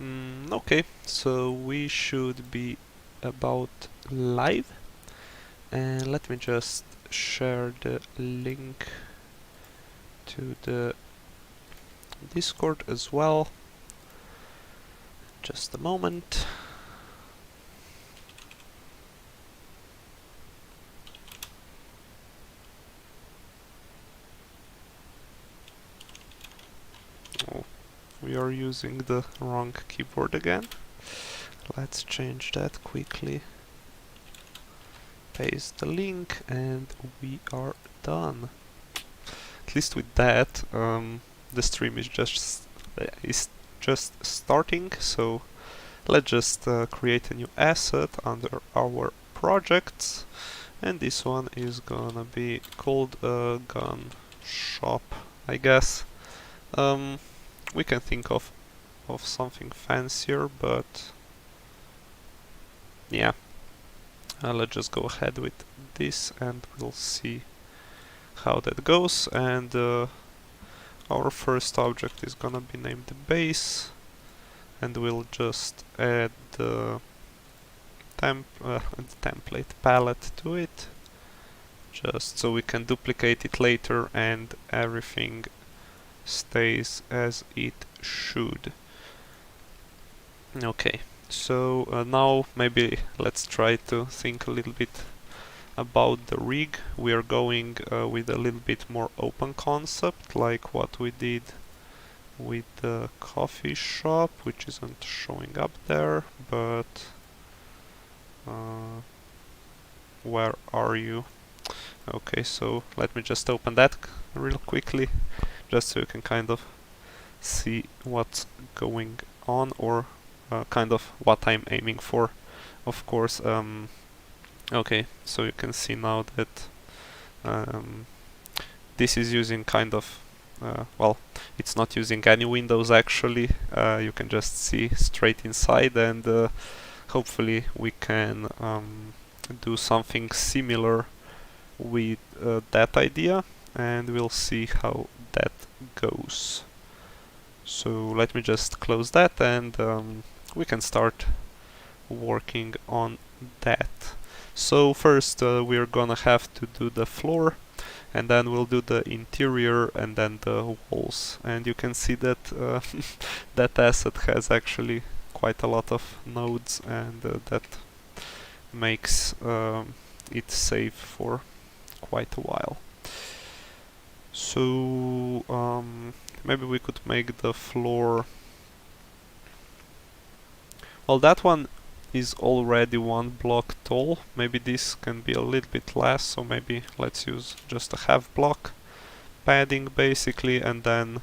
Okay, so we should be about live, and let me just share the link to the Discord as well. Just a moment. Oh, we are using the wrong keyboard again. Let's change that quickly. Paste the link and we are done. At least with that, the stream is just starting, so let's just create a new asset under our projects, and this one is gonna be called a gun shop, I guess. We can think of something fancier, but yeah, let's just go ahead with this and we'll see how that goes. And our first object is gonna be named base, and we'll just add the template palette to it, just so we can duplicate it later and everything stays as it should. Okay, so now maybe let's try to think a little bit about the rig. We are going with a little bit more open concept, like what we did with the coffee shop, which isn't showing up there, but where are you? Okay, so let me just open that real quickly, just so you can kind of see what's going on, or kind of what I'm aiming for, of course. Okay, so you can see now that this is using kind of well, it's not using any windows actually. You can just see straight inside, and hopefully we can do something similar with that idea, and we'll see how that goes. So let me just close that, and we can start working on that. So first we're gonna have to do the floor, and then we'll do the interior and then the walls. And you can see that that asset has actually quite a lot of nodes, and that makes it safe for quite a while. So maybe we could make the floor, well, that one is already 1 block tall. Maybe this can be a little bit less, so maybe let's use just a half block padding basically, and then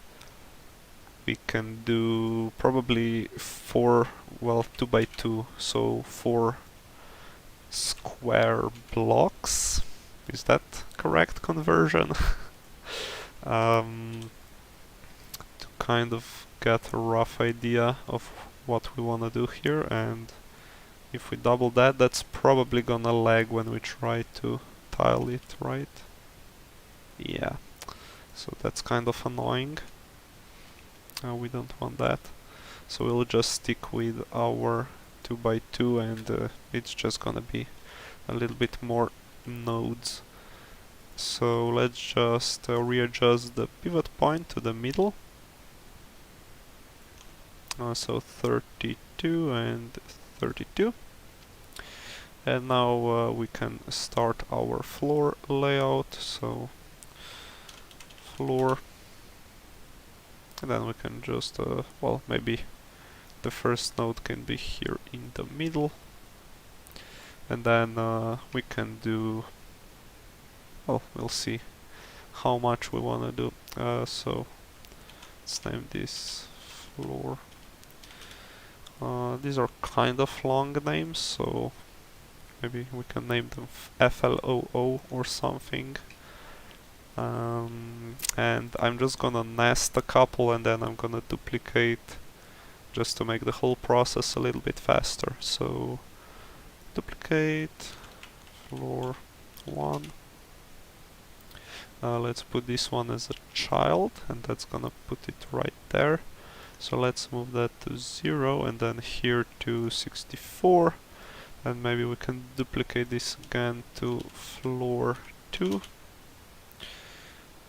we can do probably 4, well, 2 by 2, so 4 square blocks. Is that correct conversion? To kind of get a rough idea of what we want to do here, and if we double that, that's probably gonna lag when we try to tile it, right? Yeah, so that's kind of annoying. We don't want that, so we'll just stick with our 2 by 2, and it's just gonna be a little bit more nodes. So let's just readjust the pivot point to the middle. So 32 and 32. And now we can start our floor layout. So floor, and then we can just, well, maybe the first node can be here in the middle, and then we can do, well, we'll see how much we want to do. So let's name this floor. These are kind of long names, so maybe we can name them FLOO or something. And I'm just gonna nest a couple, and then I'm gonna duplicate just to make the whole process a little bit faster. So duplicate floor 1. Let's put this one as a child, and that's gonna put it right there. So let's move that to 0 and then here to 64. And maybe we can duplicate this again to floor 2.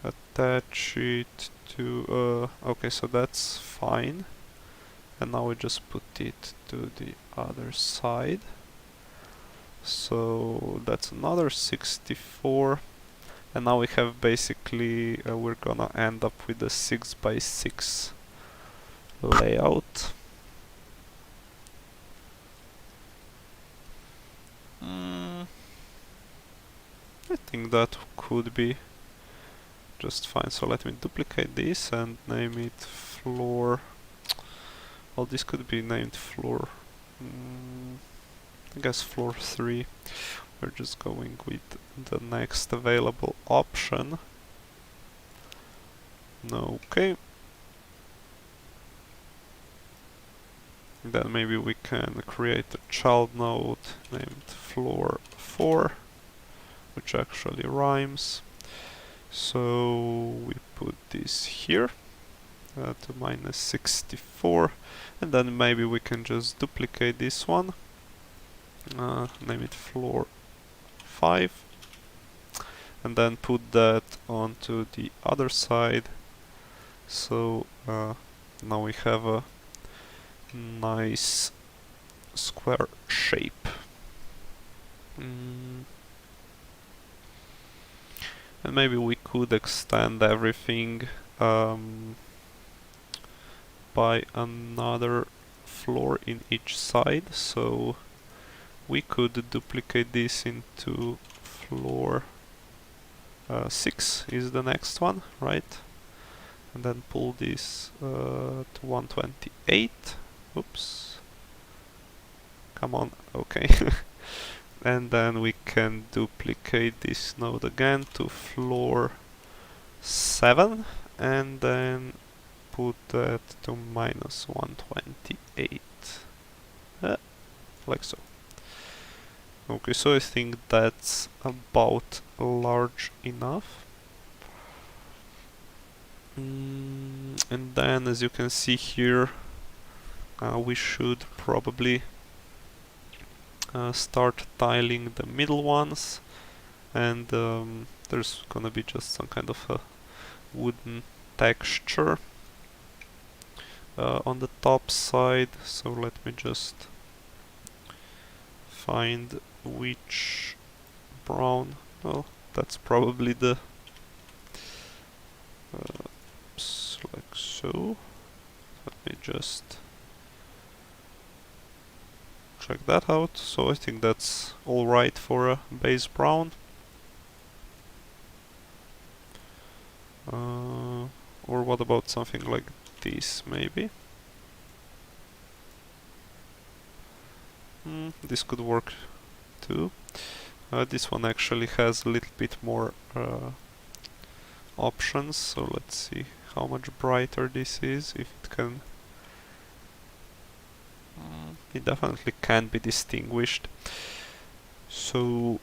Attach it to... okay, so that's fine. And now we just put it to the other side. So that's another 64. And now we have basically, we're gonna end up with a 6x6 layout. I think that could be just fine. So let me duplicate this and name it floor. Well, this could be named floor. I guess floor 3. We're just going with the next available option. Okay. Then maybe we can create a child node named floor 4, which actually rhymes. So we put this here to minus 64, and then maybe we can just duplicate this one, name it floor 5, and then put that onto the other side. So now we have a nice square shape. And maybe we could extend everything by another floor in each side. So we could duplicate this into floor 6 is the next one, right? And then pull this to 128. Oops. Come on, okay. And then we can duplicate this node again to floor 7 and then put that to minus 128. Like so. Okay, so I think that's about large enough. And then, as you can see here, we should probably start tiling the middle ones, and there's gonna be just some kind of a wooden texture on the top side. So let me just find which brown. Well, that's probably the like so. Let me just check that out. So I think that's alright for a base brown. Or what about something like this, maybe? This could work too. This one actually has a little bit more options, so let's see how much brighter this is, if it can... it definitely can be distinguished. So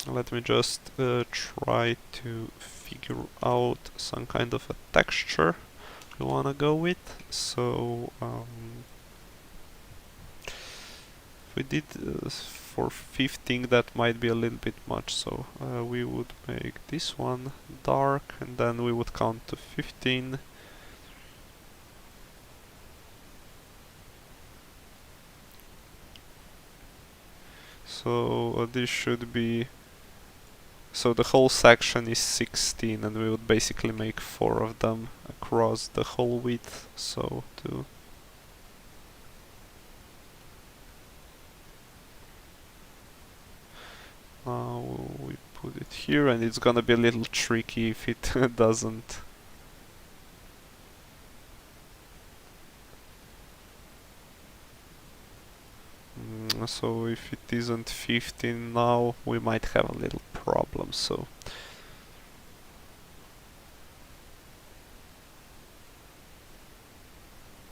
let me just try to figure out some kind of a texture we wanna go with. So if we did for 15, that might be a little bit much, so we would make this one dark and then we would count to 15. So this should be... so the whole section is 16 and we would basically make 4 of them across the whole width, so to... now we put it here, and it's gonna be a little tricky if it doesn't... so if it isn't 15 now, we might have a little problem, so...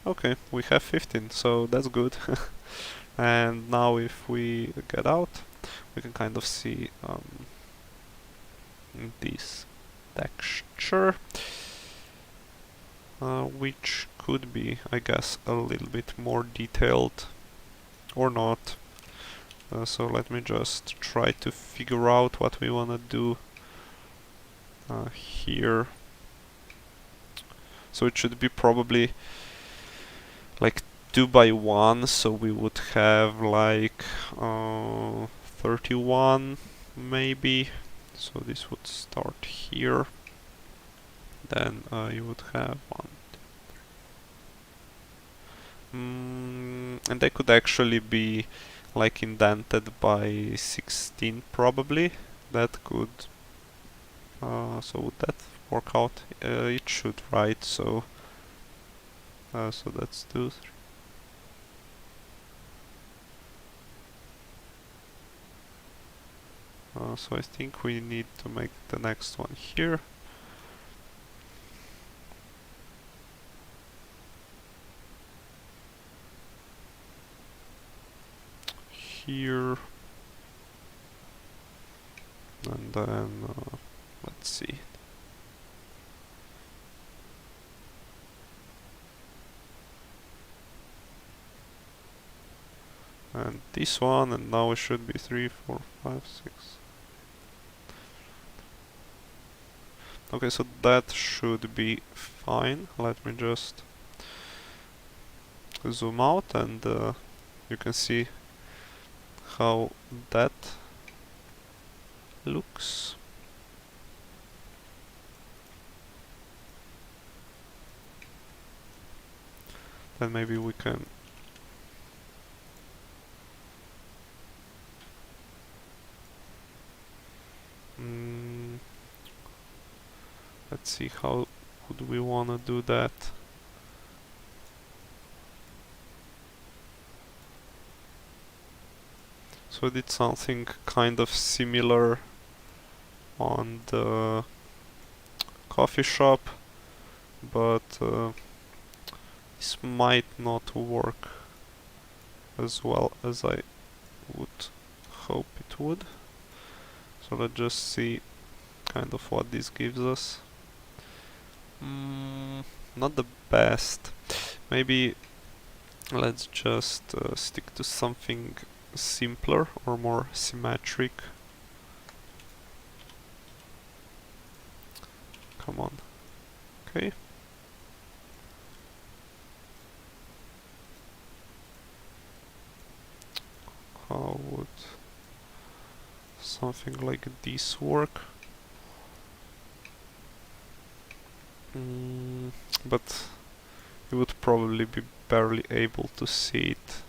okay, we have 15, so that's good. And now if we get out, we can kind of see this texture. which could be, I guess, a little bit more detailed or not. So let me just try to figure out what we want to do here. So it should be probably like 2 by 1, so we would have like 31 maybe. So this would start here. Then you would have 1. And they could actually be like indented by 16 probably. That could. So would that work out? It should, right? So that's 2, 3. So I think we need to make the next one here. Here. And then, let's see. And this one, and now it should be 3, 4, 5, 6. Okay, so that should be fine. Let me just zoom out, and you can see how that looks. Then maybe we can let's see, how would we want to do that? So I did something kind of similar on the coffee shop, but this might not work as well as I would hope it would. So let's just see kind of what this gives us. Not the best. Maybe let's just stick to something simpler or more symmetric. Come on. Okay. How would something like this work? But you would probably be barely able to see it.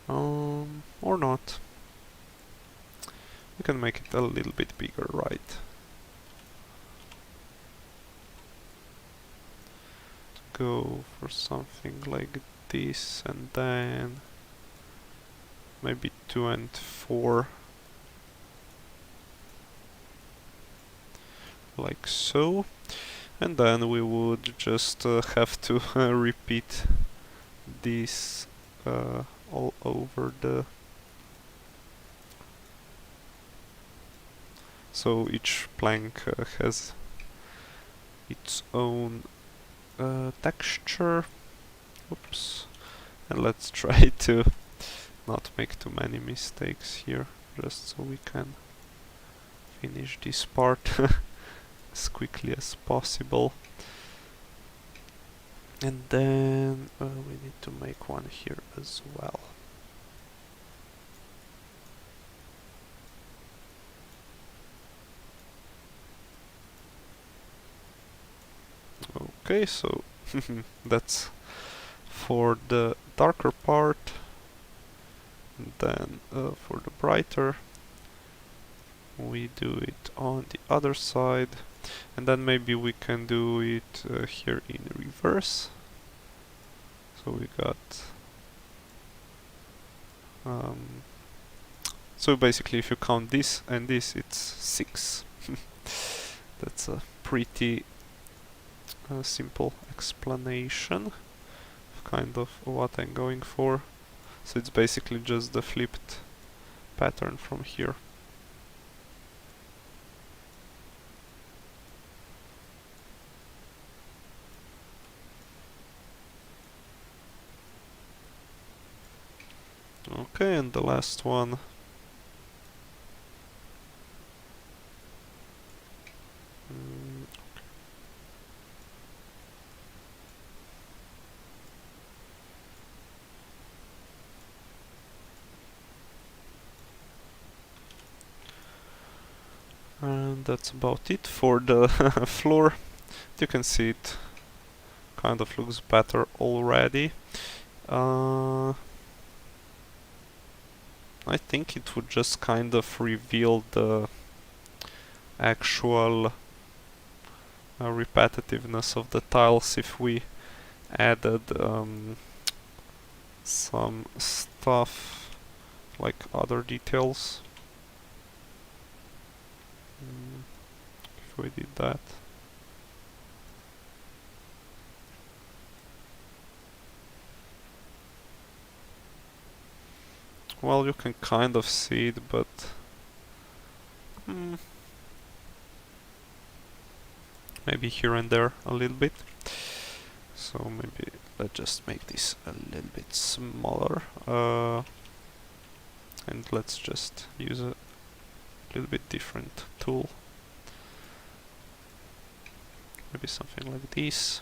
Or not. We can make it a little bit bigger, right? Go for something like this, and then maybe 2 and 4. Like so. And then we would just have to repeat this all over the... So each plank has its own texture. Oops. And let's try to not make too many mistakes here, just so we can finish this part as quickly as possible. And then we need to make one here as well. Okay, so that's for the darker part. And then for the brighter, we do it on the other side. And then maybe we can do it here in reverse. So we got... so basically if you count this and this, it's 6. That's a pretty simple explanation of kind of what I'm going for. So it's basically just the flipped pattern from here. Okay, and the last one. And that's about it for the floor. You can see it kind of looks better already. I think it would just kind of reveal the actual repetitiveness of the tiles if we added some stuff like other details. If we did that. Well, you can kind of see it, but maybe here and there a little bit. So maybe let's just make this a little bit smaller, and let's just use a little bit different tool. Maybe something like this,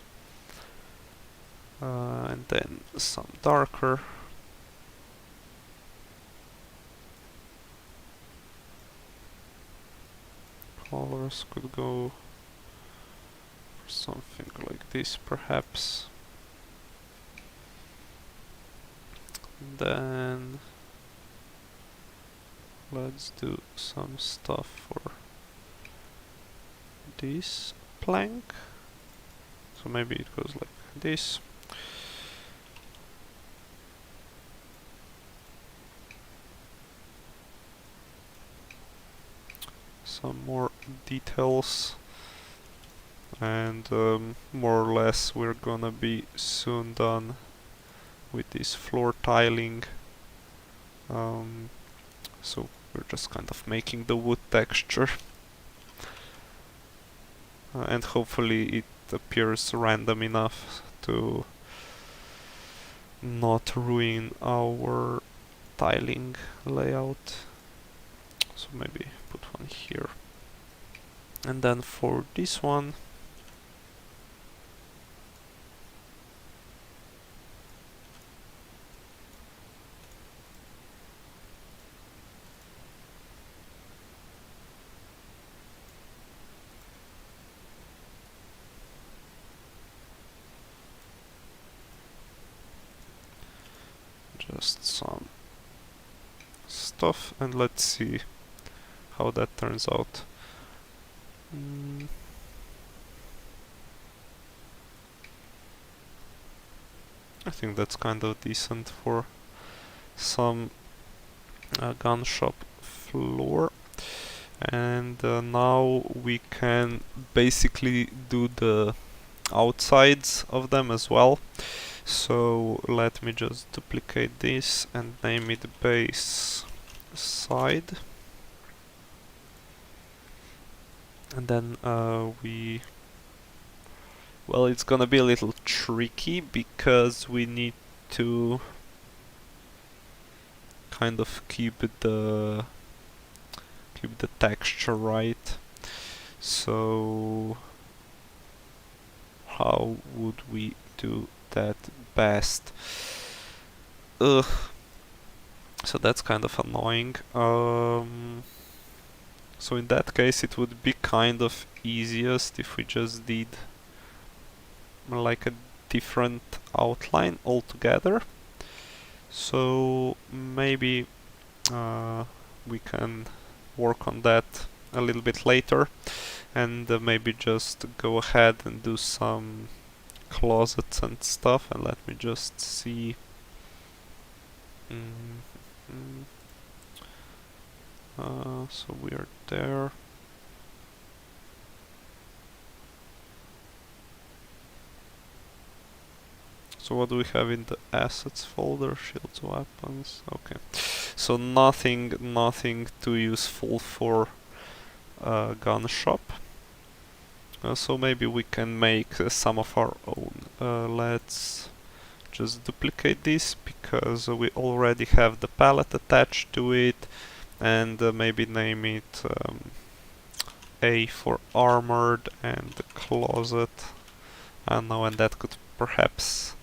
and then some darker. Colors could go for something like this, perhaps. And then let's do some stuff for this plank. So maybe it goes like this. Some more details, and more or less we're gonna be soon done with this floor tiling. So we're just kind of making the wood texture, and hopefully it appears random enough to not ruin our tiling layout. So maybe put one here. And then for this one, just some stuff, and let's see how that turns out. I think that's kind of decent for some gun shop floor. And now we can basically do the outsides of them as well. So let me just duplicate this and name it base side. And then well, it's gonna be a little tricky because we need to kind of keep the texture right. So how would we do that best? Ugh. So that's kind of annoying. So in that case it would be kind of easiest if we just did like a different outline altogether. So maybe we can work on that a little bit later, and maybe just go ahead and do some closets and stuff. And let me just see. So we are there. So what do we have in the assets folder? Shields, weapons. Okay. So nothing too useful for gun shop. So maybe we can make some of our own. Let's just duplicate this because we already have the palette attached to it, and maybe name it A for armored and the closet. I don't know, and that could perhaps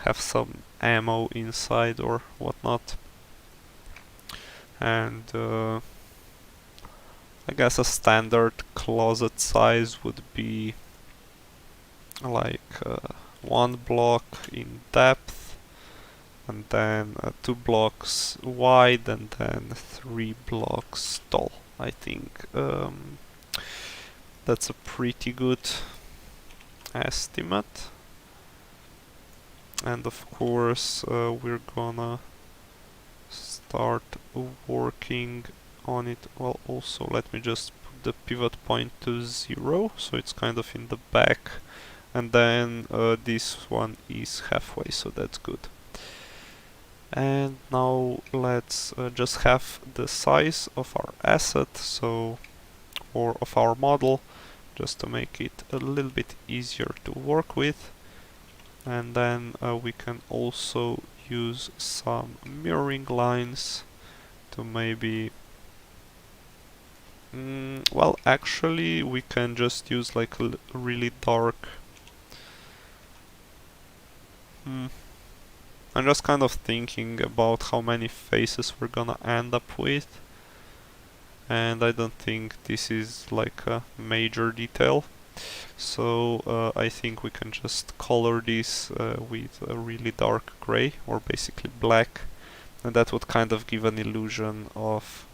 have some ammo inside or whatnot. And I guess a standard closet size would be like 1 block in depth, and then 2 blocks wide, and then 3 blocks tall. I think that's a pretty good estimate. And of course we're gonna start working on it. Well, also let me just put the pivot point to 0, so it's kind of in the back, and then this one is halfway, so that's good. And now let's just have the size of our asset, so, or of our model, just to make it a little bit easier to work with. And then we can also use some mirroring lines to maybe well, actually we can just use like a really dark I'm just kind of thinking about how many faces we're gonna end up with, and I don't think this is like a major detail. So I think we can just color this with a really dark gray, or basically black, and that would kind of give an illusion of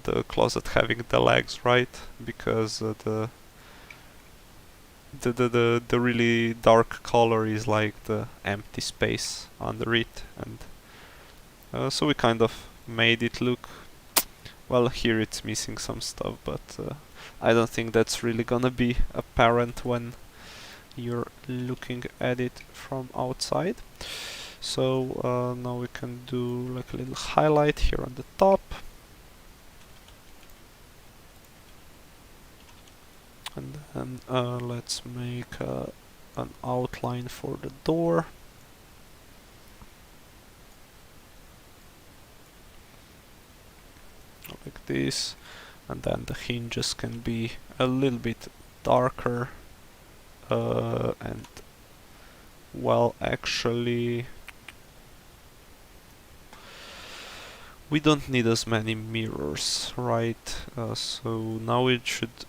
the closet having the legs, right? Because the really dark color is like the empty space under it, and so we kind of made it look, well, here it's missing some stuff, but I don't think that's really gonna be apparent when you're looking at it from outside. So now we can do like a little highlight here on the top, and then let's make an outline for the door. Like this, and then the hinges can be a little bit darker, and well, actually we don't need as many mirrors, right? So now it should,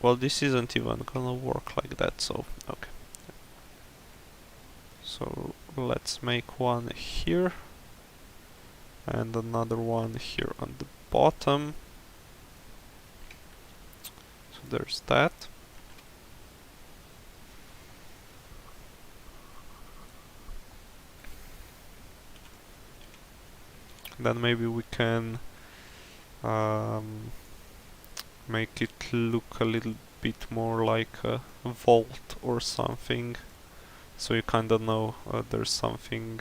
well, this isn't even gonna work like that, so okay. So let's make one here and another one here on the bottom. So there's that. Then maybe we can make it look a little bit more like a vault or something, so you kind of know there's something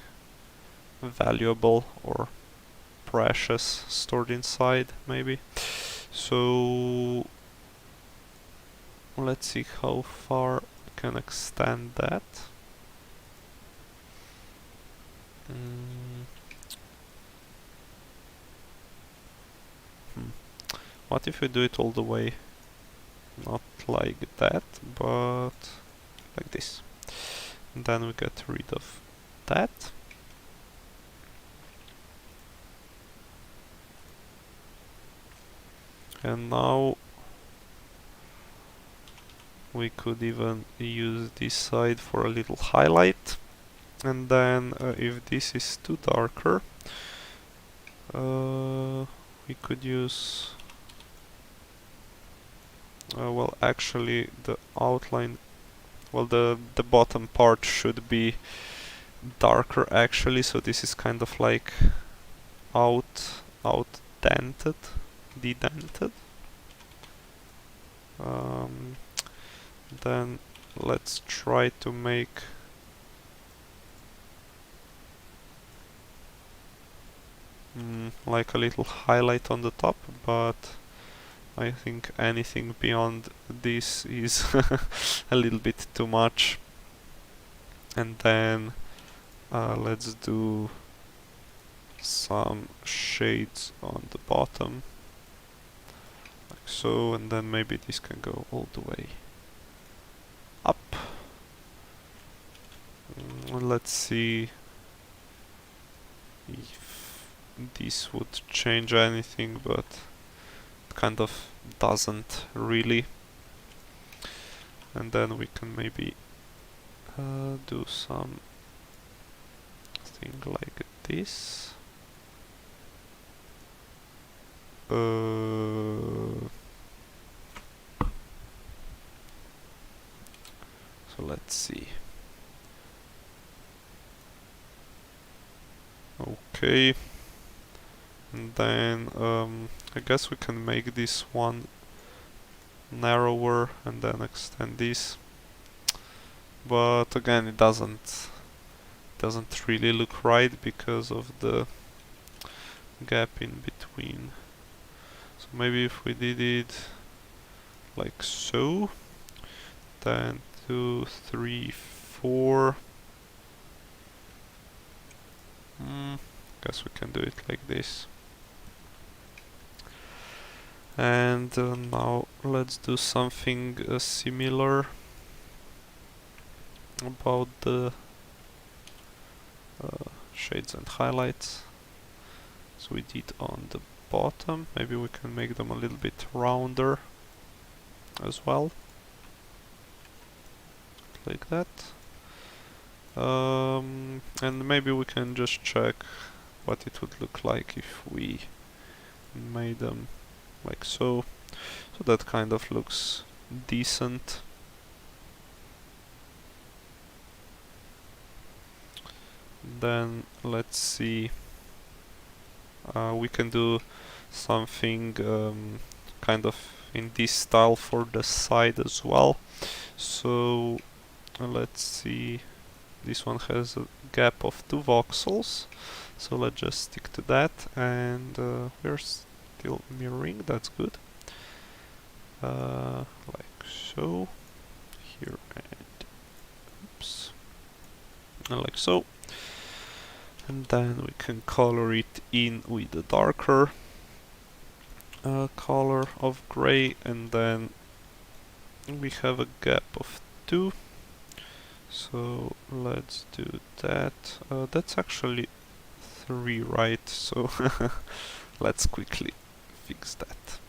valuable or precious stored inside, maybe. So let's see how far we can extend that. What if we do it all the way, not like that, but like this? And then we get rid of that. And now we could even use this side for a little highlight. And then if this is too darker, we could use well, actually the outline, well, the bottom part should be darker actually, so this is kind of like dedented. Then let's try to make like a little highlight on the top, but I think anything beyond this is a little bit too much. and then let's do some shades on the bottom, like so, and then maybe this can go all the way up. Let's see if this would change anything, but it kind of doesn't really. And then we can maybe do some thing like this. So let's see. Okay, and then I guess we can make this one narrower and then extend this, but again it doesn't really look right because of the gap in between. So maybe if we did it like so, then 2, 3, 4. Guess we can do it like this. And now let's do something similar about the shades and highlights. So we did on the bottom. Maybe we can make them a little bit rounder as well, like that. And maybe we can just check what it would look like if we made them like so. So that kind of looks decent. Then let's see, we can do something kind of in this style for the side as well. So let's see, this one has a gap of 2 voxels, so let's just stick to that, and we're still mirroring, that's good. Like so, here, and oops, and like so. And then we can color it in with a darker color of gray, and then we have a gap of 2. So let's do that. That's actually 3, right? So let's quickly fix that.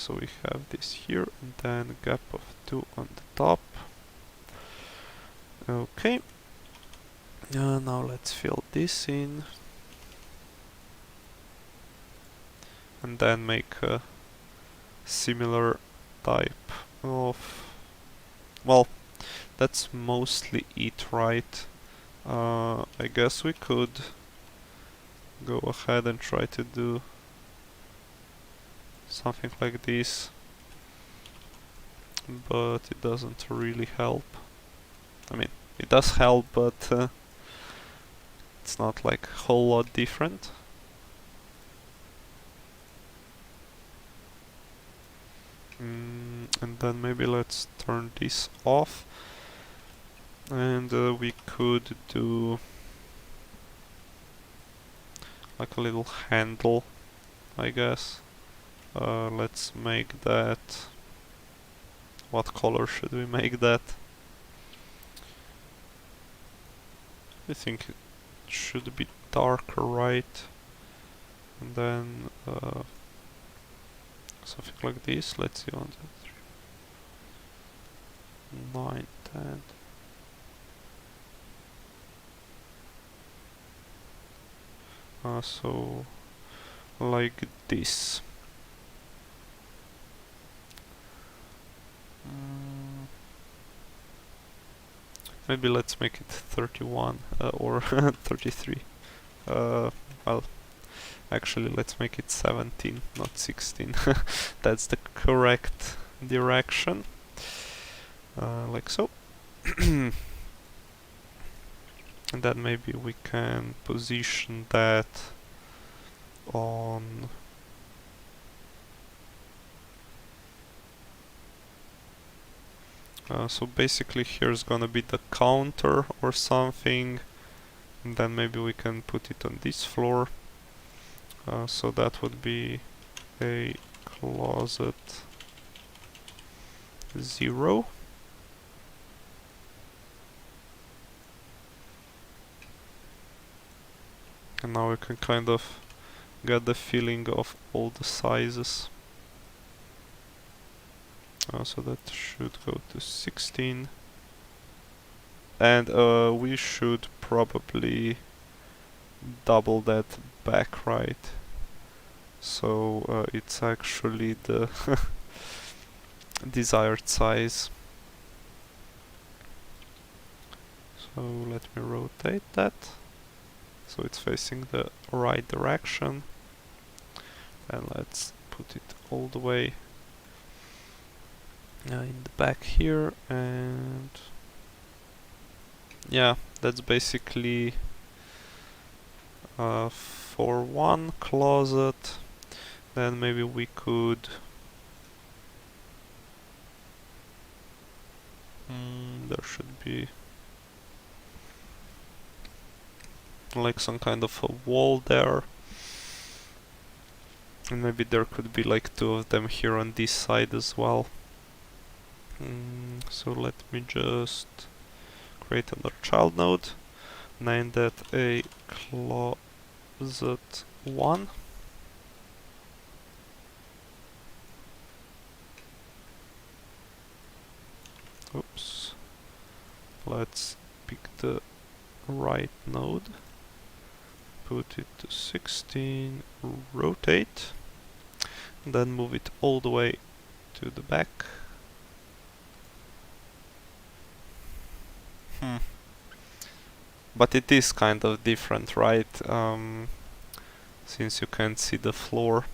So we have this here, and then a gap of 2 on the top. Okay. Now let's fill this in, and then make a similar type of, well, that's mostly it, right? I guess we could go ahead and try to do something like this, but it doesn't really help. I mean, it does help, but it's not like a whole lot different. And then maybe let's turn this off, and we could do like a little handle, I guess. Let's make that, what color should we make that? I think it should be darker, right? And then something like this. Let's see, 1, 2, 3, 9, 10. So like this. Maybe let's make it 31 or 33. Well, actually let's make it 17, not 16. That's the correct direction. Like so. And then maybe we can position that on So basically here's gonna be the counter or something, and then maybe we can put it on this floor. So that would be a closet 0. And now we can kind of get the feeling of all the sizes. So that should go to 16. And we should probably double that back, right? So it's actually the desired size. So let me rotate that so it's facing the right direction, and let's put it all the way in the back here. And yeah, that's basically for one closet. Then maybe we could there should be like some kind of a wall there, and maybe there could be like 2 of them here on this side as well. So let me just create another child node, name that a closet 1. Oops. Let's pick the right node, put it to 16, rotate, and then move it all the way to the back. But it is kind of different, right? Since you can't see the floor.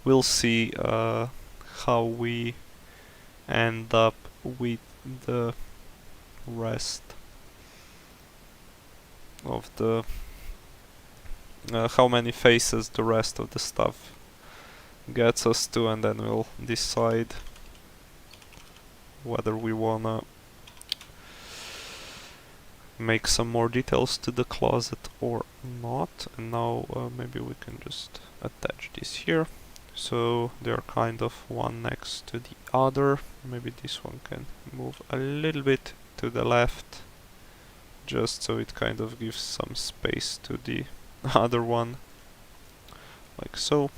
We'll see how we end up with the rest of the how many faces the rest of the stuff gets us to, and then we'll decide whether we wanna make some more details to the closet or not. And now maybe we can just attach this here, so they're kind of one next to the other. Maybe this one can move a little bit to the left, just so it kind of gives some space to the other one, like so.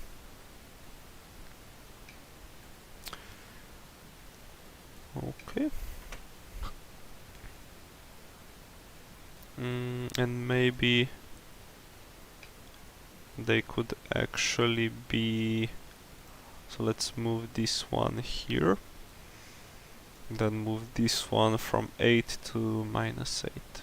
Okay. And maybe they could actually be, so let's move this one here, then move this one from 8 to -8.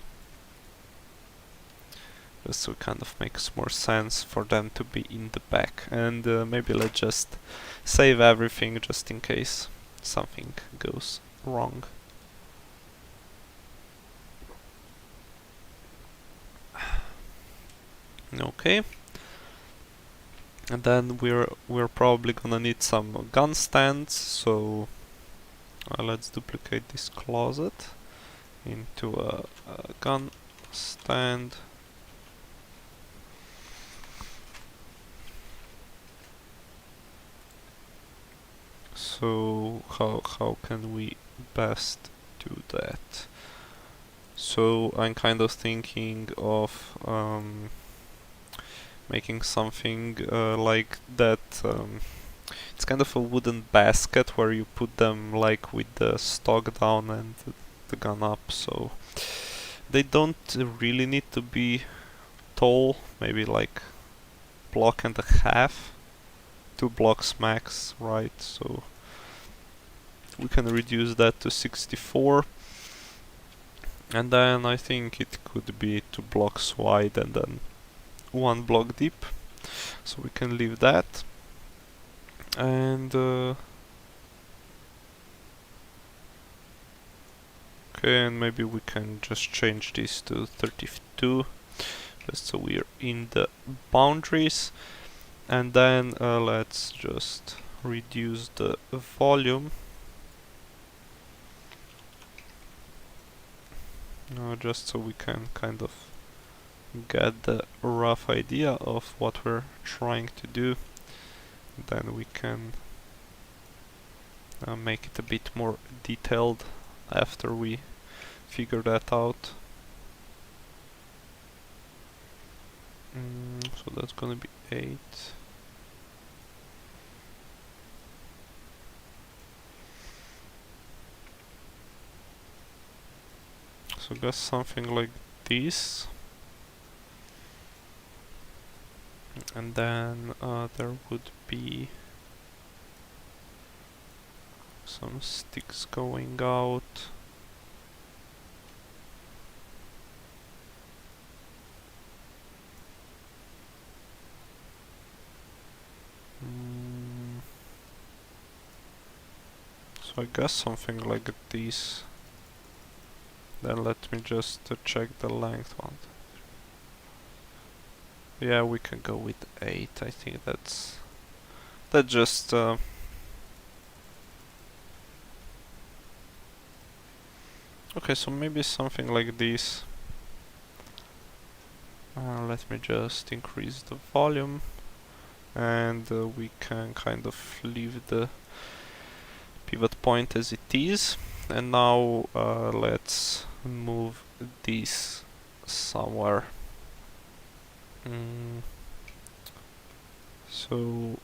Just so it kind of makes more sense for them to be in the back. And maybe let's just save everything just in case something goes wrong. Okay. And then we're probably gonna need some gun stands, so let's duplicate this closet into a gun stand. So how can we best do that? So I'm kind of thinking of making something like that. It's kind of a wooden basket where you put them like with the stock down and the gun up, so they don't really need to be tall, maybe like block and a half, 2 blocks max, right? So we can reduce that to 64, and then I think it could be 2 blocks wide and then 1 block deep, so we can leave that. And okay, and maybe we can just change this to 32, just so we're in the boundaries. And then let's just reduce the volume just so we can kind of get the rough idea of what we're trying to do. Then we can make it a bit more detailed after we figure that out. So that's gonna be 8. So I guess something like this. And then there would be some sticks going out. So I guess something like this. Then let me just check the length one. Yeah, we can go with 8. I think that just okay, so maybe something like this. Let me just increase the volume, and we can kind of leave the pivot point as it is. And now let's move this somewhere. So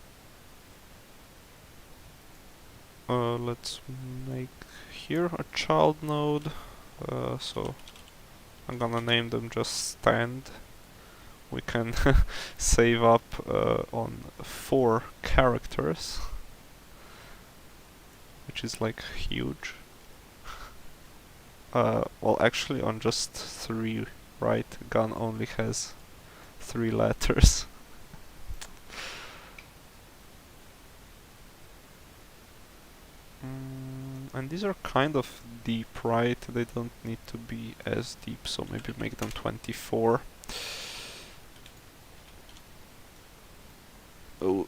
let's make here a child node. So I'm gonna name them just stand. We can save up on 4 characters, which is like huge. Well, actually on just 3, right? Gun only has 3 letters. And these are kind of deep, right? They don't need to be as deep, so maybe make them 24. Oh,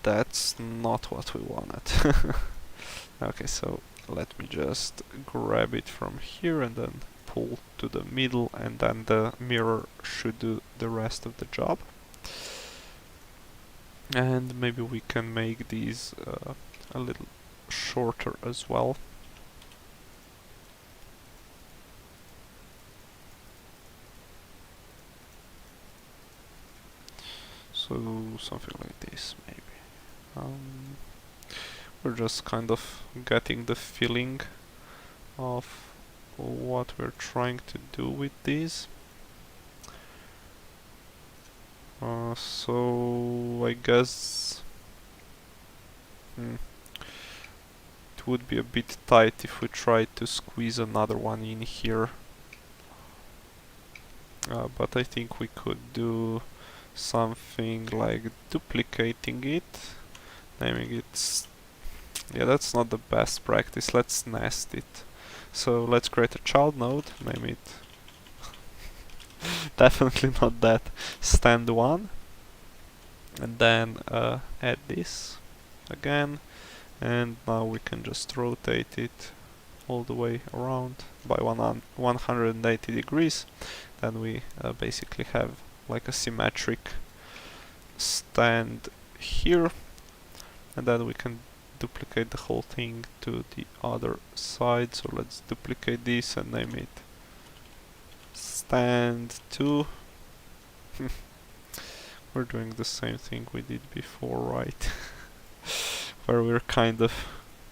that's not what we wanted. Okay, so let me just grab it from here and then pull to the middle, and then the mirror should do the rest of the job. And maybe we can make these a little shorter as well. So something like this maybe. We're just kind of getting the feeling of what we're trying to do with these. So I guess it would be a bit tight if we tried to squeeze another one in here. But I think we could do something like duplicating it, naming it. Yeah, that's not the best practice. Let's nest it. So let's create a child node, name it definitely not that, stand1, and then add this again, and now we can just rotate it all the way around by 180 degrees. Then we basically have like a symmetric stand here, and then we can duplicate the whole thing to the other side. So let's duplicate this and name it stand2. We're doing the same thing we did before, right? Where we're kind of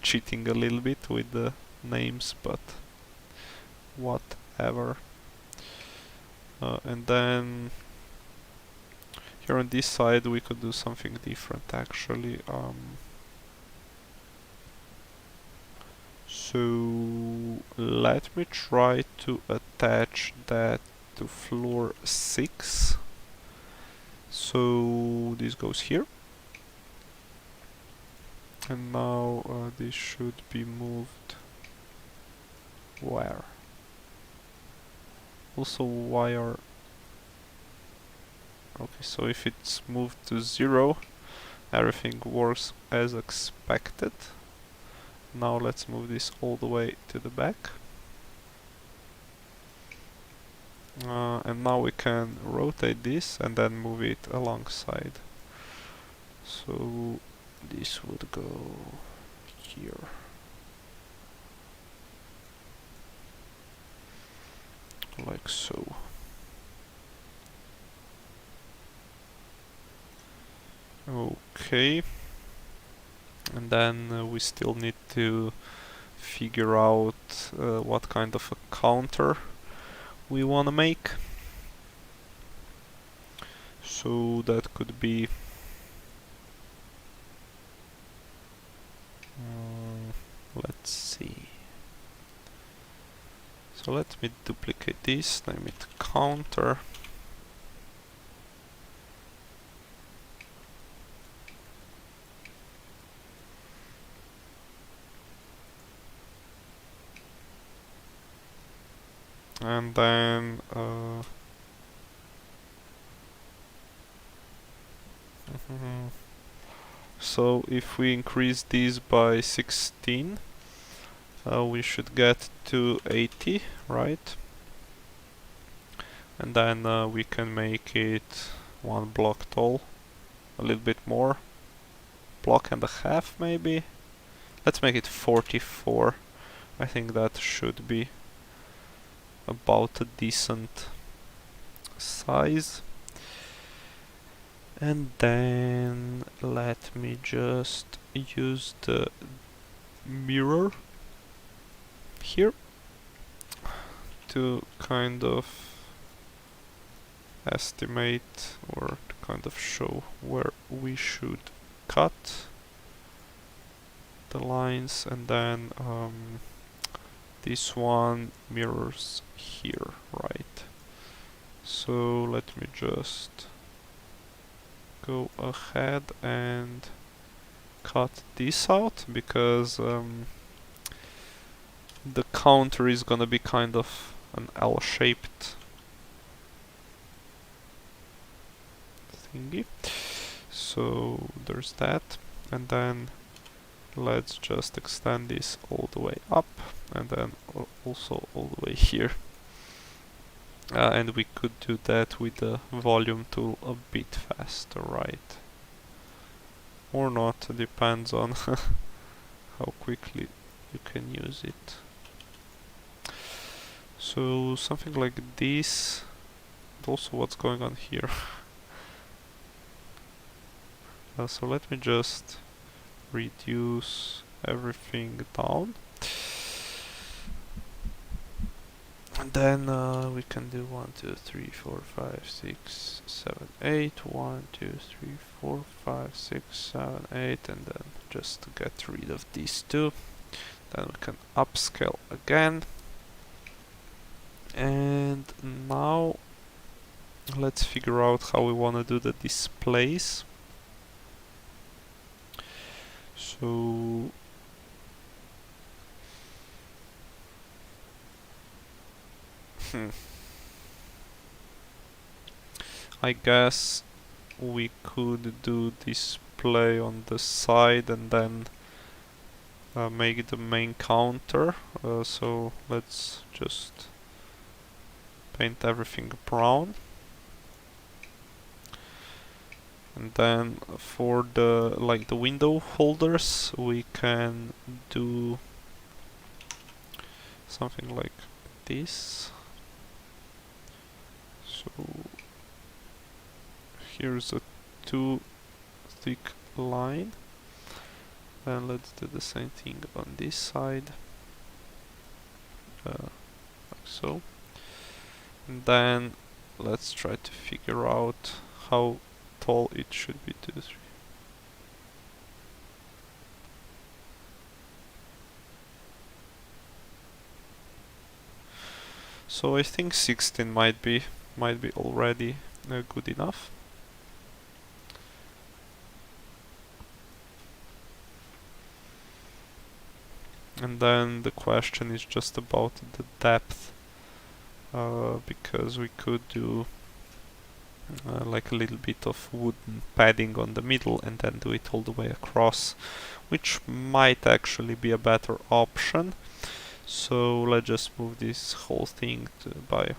cheating a little bit with the names, but whatever. And then here on this side we could do something different actually. So let me try to attach that to floor 6. So this goes here. And now this should be moved where? Also wire. Okay, so if it's moved to 0, everything works as expected. Now let's move this all the way to the back. And now we can rotate this and then move it alongside. So this would go here. Like so. Okay. And then we still need to figure out what kind of a counter we want to make. So that could be let's see. So let me duplicate this, name it counter. And then so if we increase these by 16, we should get to 80, right? And then we can make it 1 block tall, a little bit more, block and a half maybe. Let's make it 44. I think that should be about a decent size. And then let me just use the mirror here to kind of estimate or to kind of show where we should cut the lines, and then this one mirrors here, right? So let me just go ahead and cut this out, because the counter is gonna be kind of an L-shaped thingy. So there's that, and then let's just extend this all the way up, and then also all the way here. And we could do that with the volume tool a bit faster, right? Or not, depends on how quickly you can use it. So something like this, and also what's going on here. So let me just reduce everything down. And then we can do 1, 2, 3, 4, 5, 6, 7, 8. 1, 2, 3, 4, 5, 6, 7, 8, and then just get rid of these two. Then we can upscale again. And now let's figure out how we want to do the displays. So I guess we could do display on the side and then make it the main counter. So let's just paint everything brown. And then for the the window holders, we can do something like this. So here's a 2 thick line, and let's do the same thing on this side, like so. And then let's try to figure out how tall it should be. 2, 3. So I think 16 might be already good enough. And then the question is just about the depth, because we could do like a little bit of wooden padding on the middle and then do it all the way across, which might actually be a better option. So let's just move this whole thing by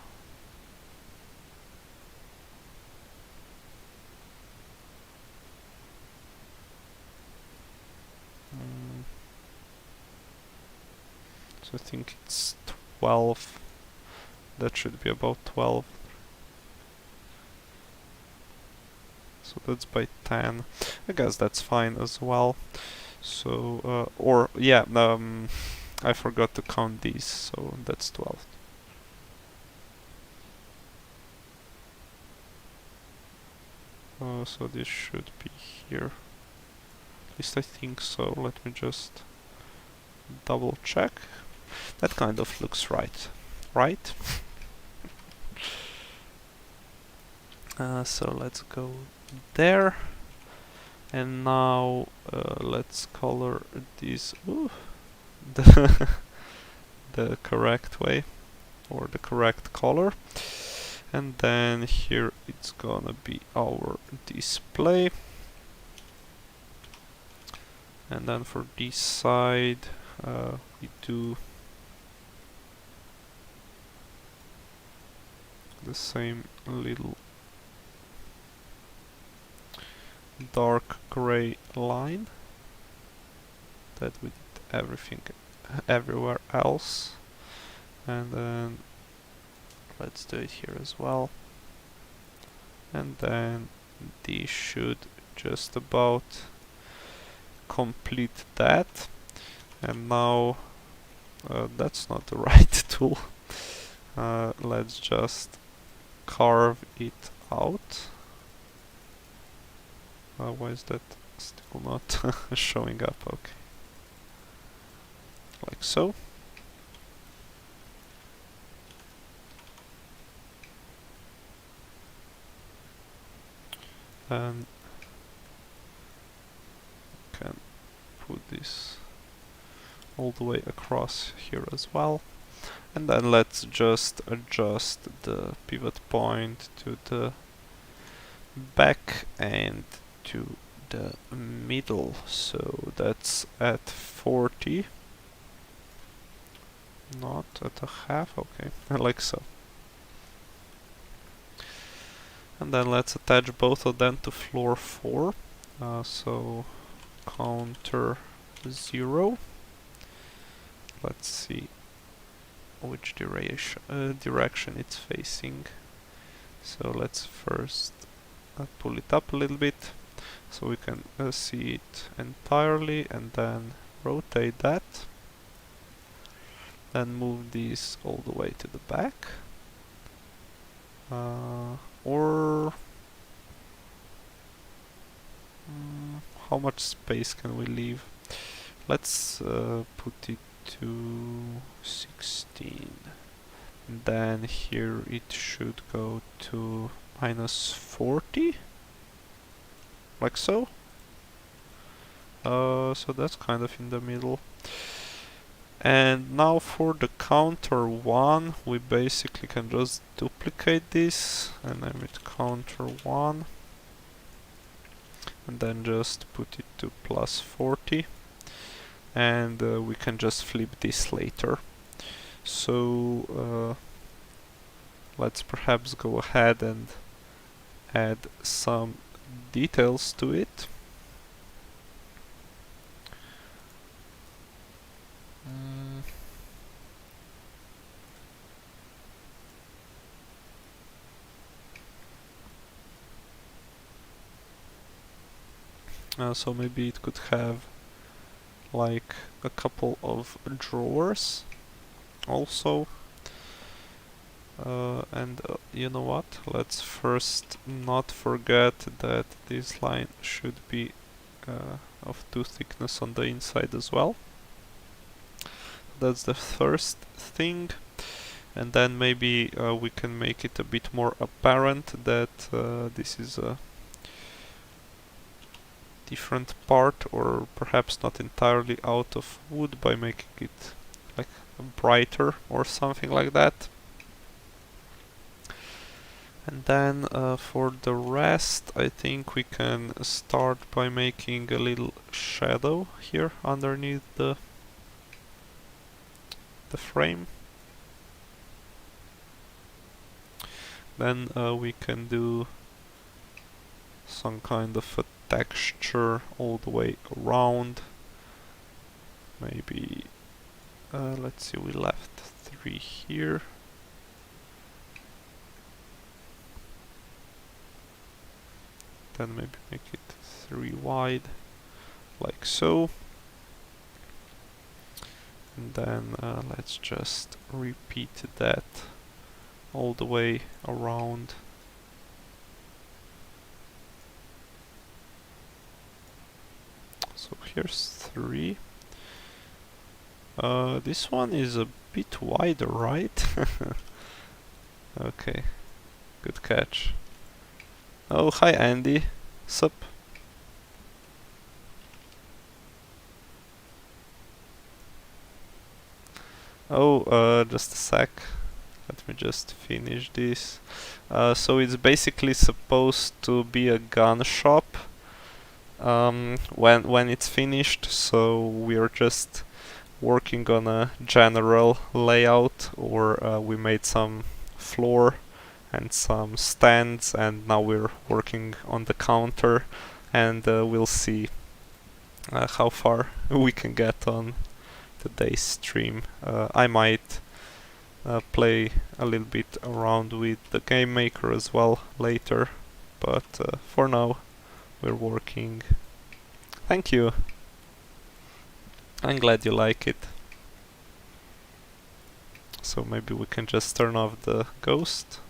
So I think it's 12. That should be about 12. So that's by 10. I guess that's fine as well. So, or yeah, I forgot to count these, so that's 12. So this should be here. At least I think so. Let me just double check. That kind of looks right. Right? So let's go there. And now let's color these the, the correct way, or the correct color. And then here it's gonna be our display. And then for this side we do the same little dark gray line that we did everything everywhere else. And then let's do it here as well. And then these should just about complete that. And now that's not the right tool. Let's just carve it out. Why is that still not showing up? Okay. Like so. And can put this all the way across here as well. And then let's just adjust the pivot point to the back and to the middle. So that's at 40. Not at a half, okay, like so. And then let's attach both of them to floor 4. So counter 0. Let's see which direction it's facing. So let's first pull it up a little bit so we can see it entirely, and then rotate that. Then move these all the way to the back. Or how much space can we leave? Let's put it to 16. And then here it should go to -40, like so. So that's kind of in the middle. And now for the counter 1, we basically can just duplicate this and name it counter 1, and then just put it to +40, and we can just flip this later. So let's perhaps go ahead and add some details to it. So maybe it could have like a couple of drawers also. And you know what? Let's first not forget that this line should be of 2 thickness on the inside as well. That's the first thing. And then maybe we can make it a bit more apparent that this is a different part, or perhaps not entirely out of wood, by making it like brighter or something like that. And then for the rest, I think we can start by making a little shadow here underneath the frame. Then we can do some kind of a texture all the way around. Maybe let's see, we left 3 here. Then maybe make it 3 wide, like so. And then let's just repeat that all the way around. So here's 3. This one is a bit wider, right? Okay, good catch. Oh, hi Andy. Sup? Oh, just a sec. Let me just finish this. So it's basically supposed to be a gun shop when it's finished. So we are just working on a general layout, or we made some floor and some stands, and now we're working on the counter, and we'll see how far we can get on today's stream. I might play a little bit around with the game maker as well later, but for now we're working. Thank you. I'm glad you like it. So maybe we can just turn off the ghost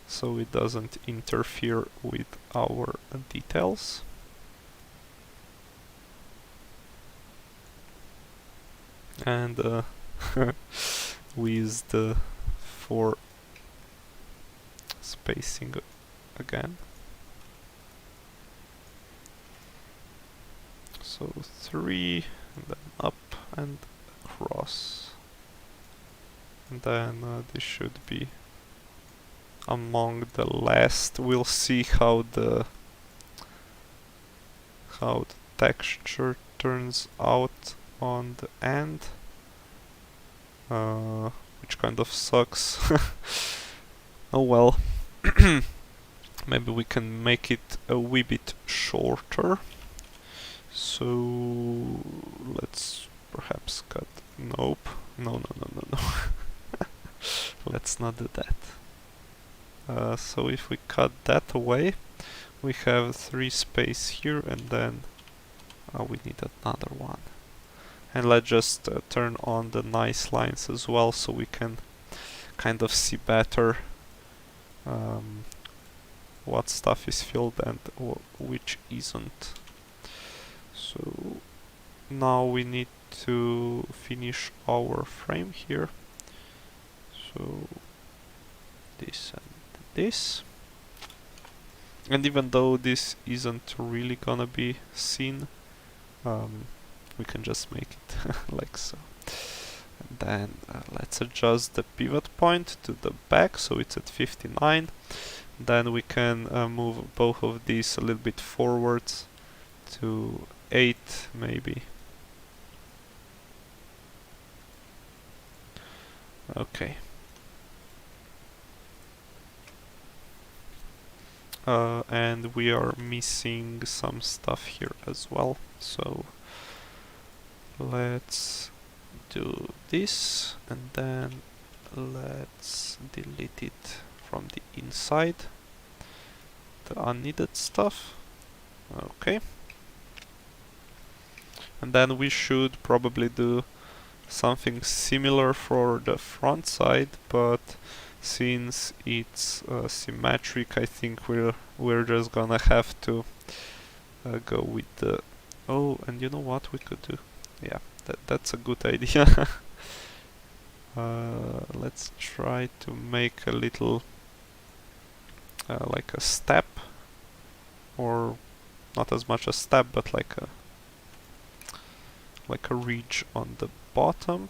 so it doesn't interfere with our details. And we use the 4 spacing again. So 3, and then up and across. And then this should be among the last. We'll see how the texture turns out on the end, which kind of sucks. Oh well. Maybe we can make it a wee bit shorter. So let's perhaps cut. Nope. No. Let's not do that. So if we cut that away, we have 3 space here, and then we need another one. And let's just turn on the nice lines as well, so we can kind of see better what stuff is filled and which isn't. So now we need to finish our frame here. So this and this. And even though this isn't really gonna be seen, we can just make it like so. And then let's adjust the pivot point to the back, so it's at 59. Then we can move both of these a little bit forwards to 8 maybe. Okay. And we are missing some stuff here as well, so let's do this, and then let's delete it from the inside, the unneeded stuff. Okay. And then we should probably do something similar for the front side, but since it's symmetric, I think we're just gonna have to go with the... Oh, and you know what we could do? Yeah, that's a good idea. Let's try to make a little like a step, or not as much a step, but like a ridge on the bottom.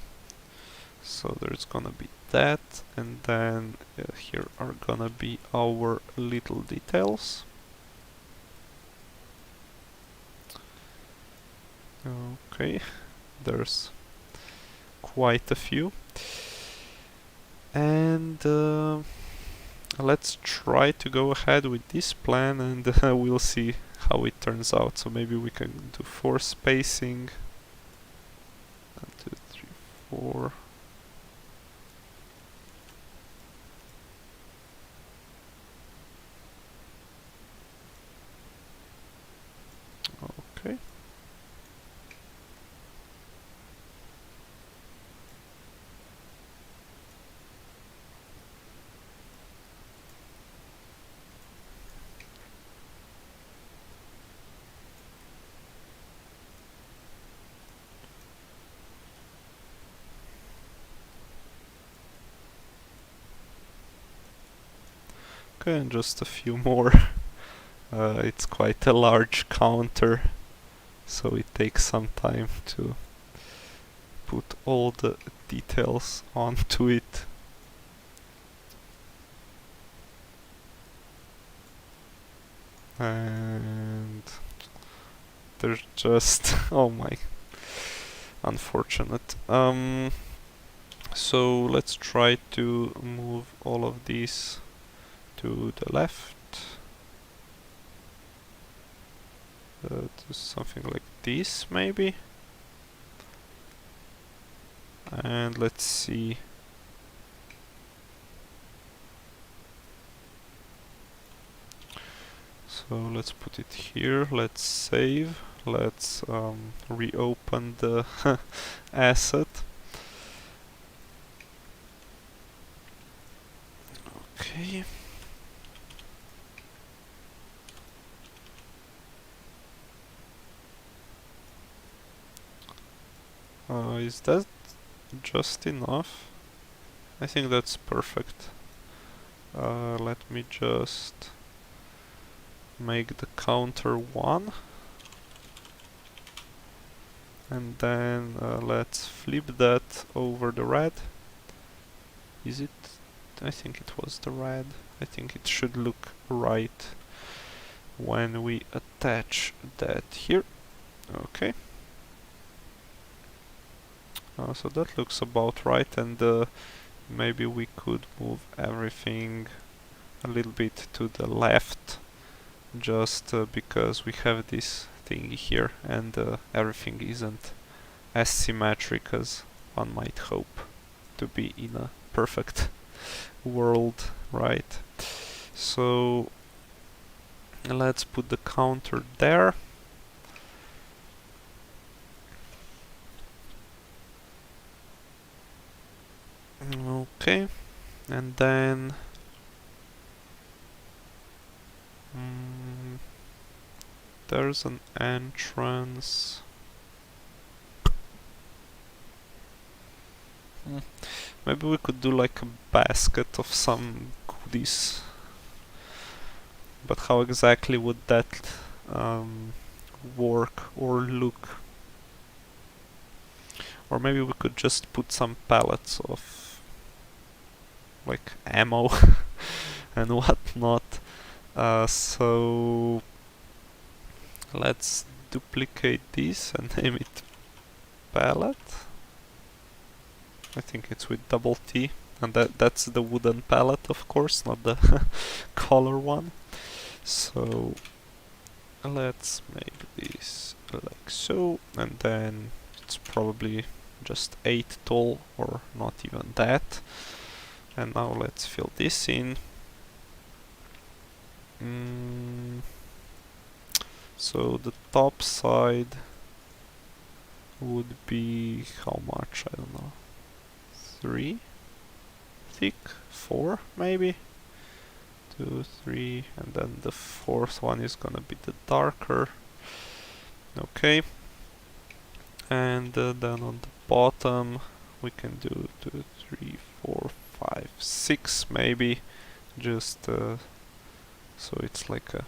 So there's gonna be that, and then here are gonna be our little details. Okay, there's quite a few. And let's try to go ahead with this plan, and we'll see how it turns out. So maybe we can do 4 spacing. 1, 2, 3, 4. Okay. Okay, and just a few more. It's quite a large counter, so it takes some time to put all the details onto it. And there's just oh my, unfortunate. So let's try to move all of these to the left. To something like this maybe. And let's see. So let's put it here, let's save, let's reopen the asset. Okay. Is that just enough? I think that's perfect. Let me just make the counter 1. And then let's flip that over the red. Is it? I think it was the red. I think it should look right when we attach that here. Okay. So that looks about right, and maybe we could move everything a little bit to the left, just because we have this thing here and everything isn't as symmetric as one might hope to be in a perfect world, right? So let's put the counter there. Okay, and then there's an entrance. Maybe we could do like a basket of some goodies. But how exactly would that work or look? Or maybe we could just put some pallets of like ammo and whatnot. So let's duplicate this and name it pallet. I think it's with double T, and that's the wooden pallet, of course, not the color one. So let's make this like so, and then it's probably just 8 tall or not even that. And now let's fill this in. So the top side would be how much? I don't know. 3 thick, 4 maybe. 2, 3, and then the fourth one is gonna be the darker. Okay. And then on the bottom we can do 2, 3, 4, 5, 6 maybe. Just so it's like a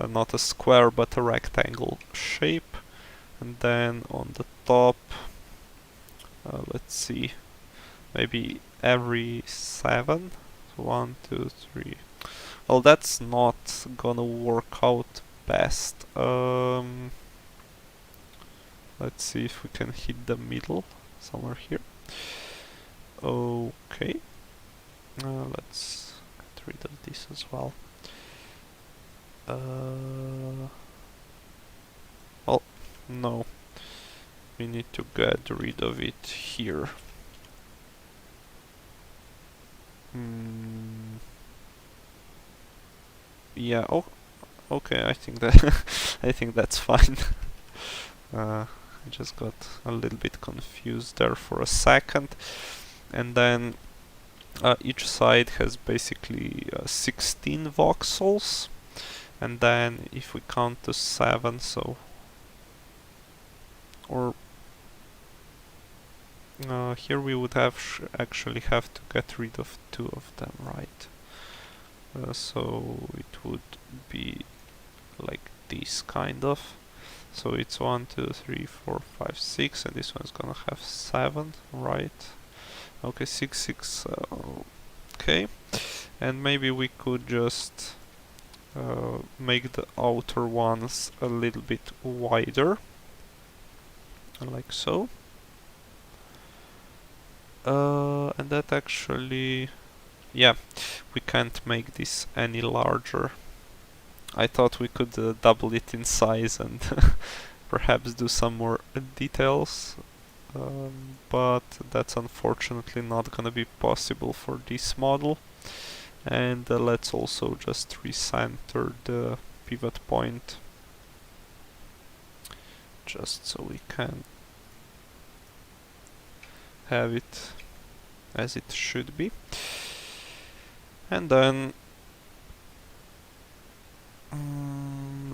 not a square but a rectangle shape. And then on the top, let's see, maybe every 7. 1, 2, 3. Well, that's not gonna work out best. Let's see if we can hit the middle somewhere here. Okay. Let's get rid of this as well. Well, no. we need to get rid of it here. Yeah, oh, okay, I think that I think that's fine. I just got a little bit confused there for a second. And then each side has basically 16 voxels, and then if we count to 7, so or here we would have actually have to get rid of 2 of them, right? So it would be like this kind of. So it's 1, 2, 3, 4, 5, 6, and this one's gonna have 7, right? Okay, 6, 6. Okay, and maybe we could just make the outer ones a little bit wider, like so. And that actually, yeah, we can't make this any larger. I thought we could double it in size and perhaps do some more details, but that's unfortunately not gonna be possible for this model. And let's also just recenter the pivot point, just so we can have it as it should be. And then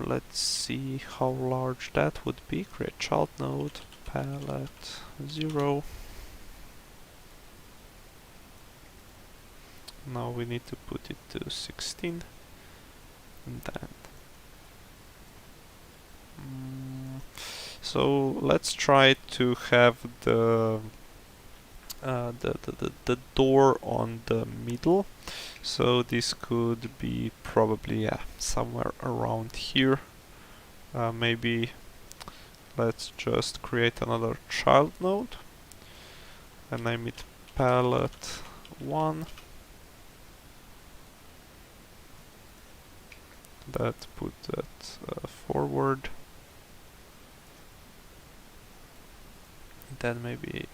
let's see how large that would be. Create child node, palette 0. Now we need to put it to 16, and then so let's try to have the door on the middle. So this could be probably somewhere around here. Maybe let's just create another child node and name it palette 1. Put that forward. Then maybe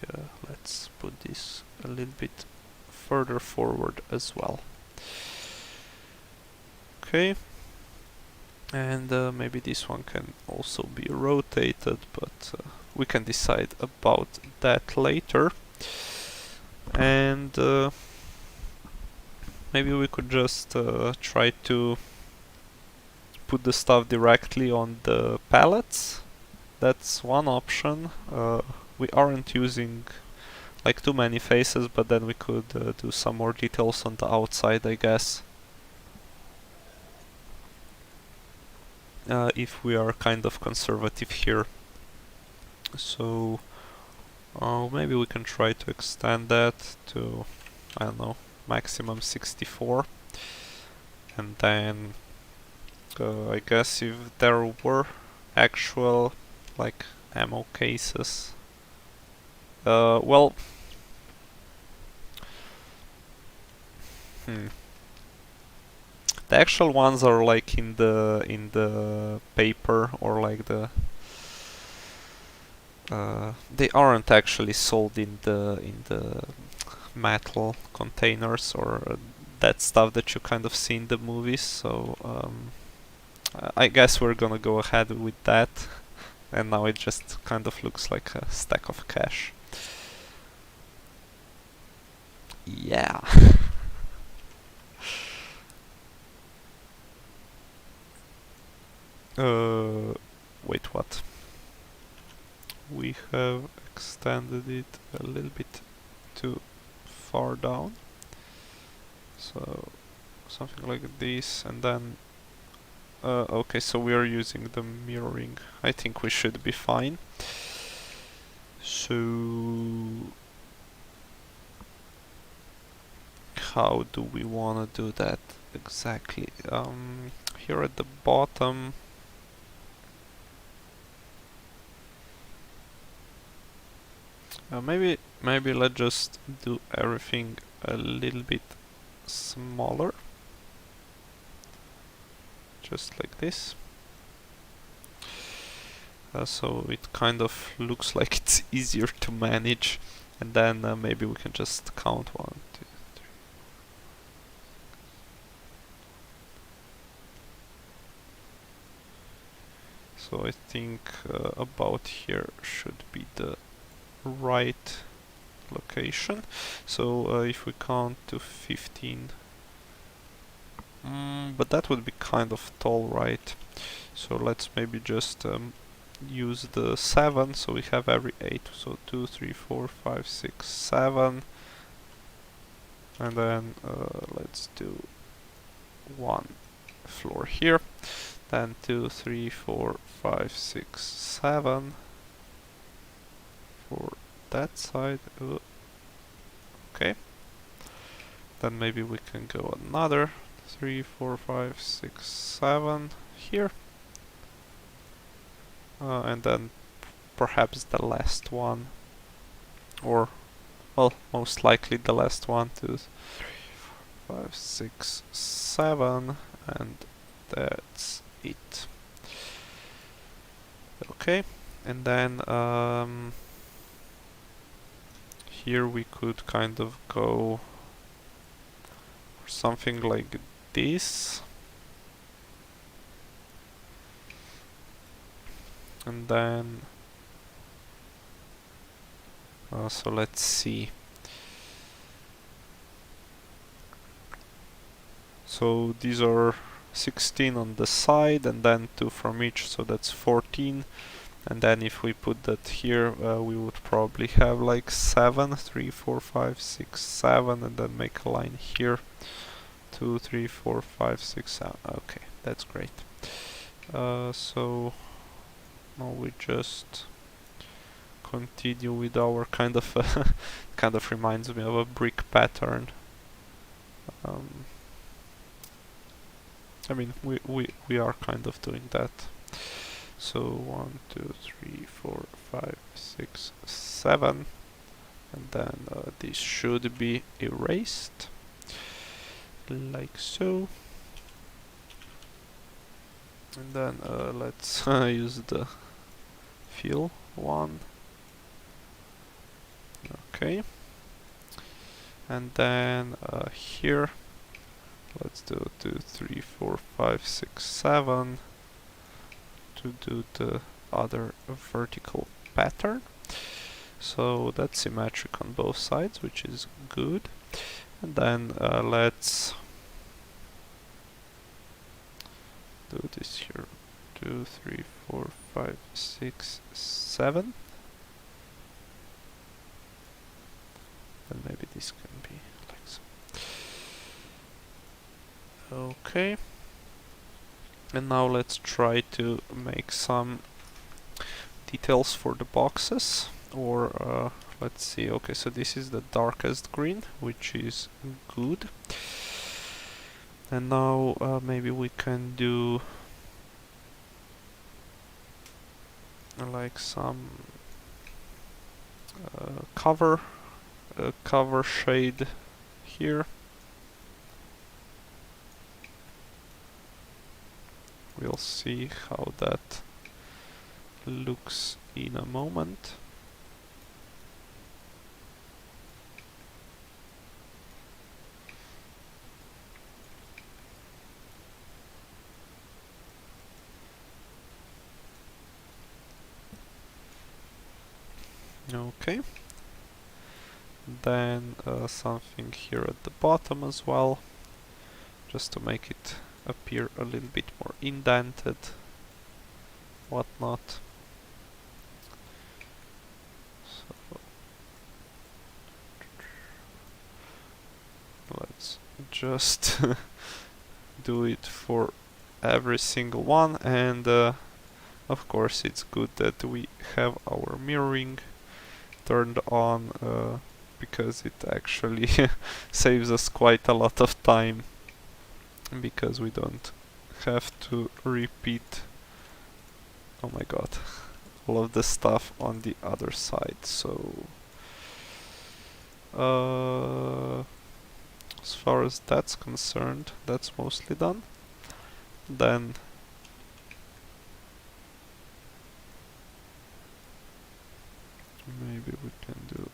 let's put this a little bit further forward as well. Okay, and maybe this one can also be rotated, but we can decide about that later. And maybe we could just try to put the stuff directly on the palettes. That's one option. We aren't using like too many faces, but then we could do some more details on the outside, I guess. If we are kind of conservative here. So maybe we can try to extend that to, I don't know, maximum 64. And then I guess if there were actual like ammo cases, well, the actual ones are like in the paper, or like they aren't actually sold in the metal containers or that stuff that you kind of see in the movies. So I guess we're gonna go ahead with that, and now it just kind of looks like a stack of cash. Yeah. Wait, what? We have extended it a little bit too far down. So something like this, and then okay, so we are using the mirroring. I think we should be fine. So how do we want to do that exactly? Here at the bottom, maybe let's just do everything a little bit smaller, just like this. so it kind of looks like it's easier to manage. And then maybe we can just count 1, 2, 3. So I think about here should be the right location. So if we count to 15, but that would be kind of tall, right? So let's maybe just use the 7, so we have every 8. So 2, 3, 4, 5, 6, 7. And then let's do 1 floor here. Then 2, 3, 4, 5, 6, 7 for that side. Okay. Then maybe we can go another 3, 4, 5, 6, 7 here. And then perhaps the last one, or well, most likely the last one, 2, 3, 4, 5, 6, 7, and that's it. Okay, and then here we could kind of go for something like this. And then so let's see. So these are 16 on the side and then 2 from each, so that's 14. And then if we put that here, we would probably have like 7, 3, 4, 5, 6, 7, and then make a line here. 2, 3, 4, 5, 6, 7. Okay, that's great. So now we just continue with our kind of kind of reminds me of a brick pattern. I mean, we are kind of doing that. So 1, 2, 3, 4, 5, 6, 7, and then this should be erased, like so. And then let's use the fill one. Okay. And then here, let's do 2, 3, 4, 5, 6, 7 to do the other vertical pattern. So that's symmetric on both sides, which is good. And then let's do this here. 2, 3, 4, 5, 6, 7. And maybe this can be like so. Okay. And now let's try to make some details for the boxes. Or let's see. Okay, so this is the darkest green, which is good. And now maybe we can do like some cover shade here. We'll see how that looks in a moment. Okay. Then something here at the bottom as well, just to make it appear a little bit more indented, whatnot. So let's just do it for every single one, and of course it's good that we have our mirroring turned on, because it actually saves us quite a lot of time, because we don't have to repeat, oh my god, all of the stuff on the other side. So as far as that's concerned, that's mostly done. Then Maybe we can do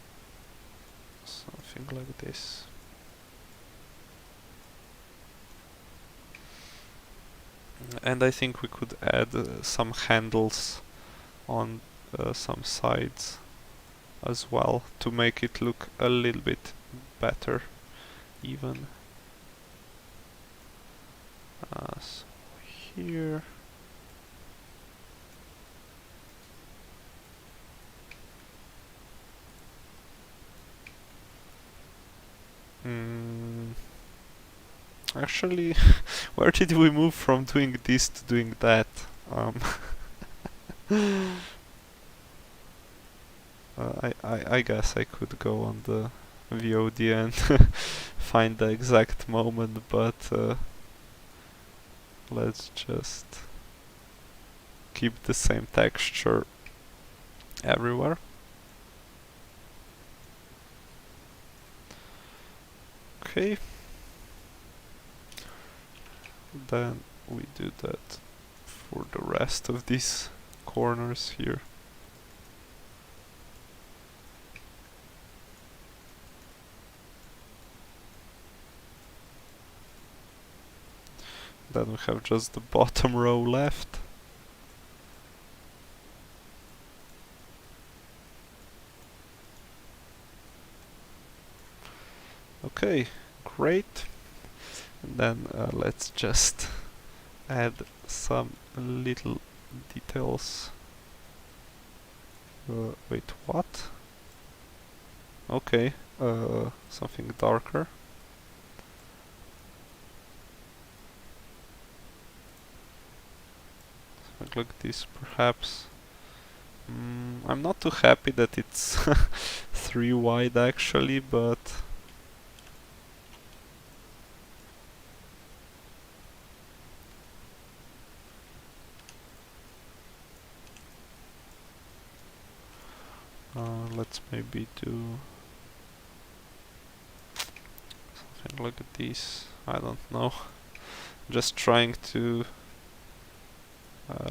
something like this. And I think we could add some handles on some sides as well to make it look a little bit better even. So here. Actually, where did we move from doing this to doing that? I guess I could go on the VOD and find the exact moment, but let's just keep the same texture everywhere. Okay. Then we do that for the rest of these corners here. Then we have just the bottom row left. Okay, great. And then let's just add some little details. Wait, what? Okay, something darker. Something like this, perhaps. I'm not too happy that it's 3 wide actually, but let's maybe do something like this. I don't know. Just trying to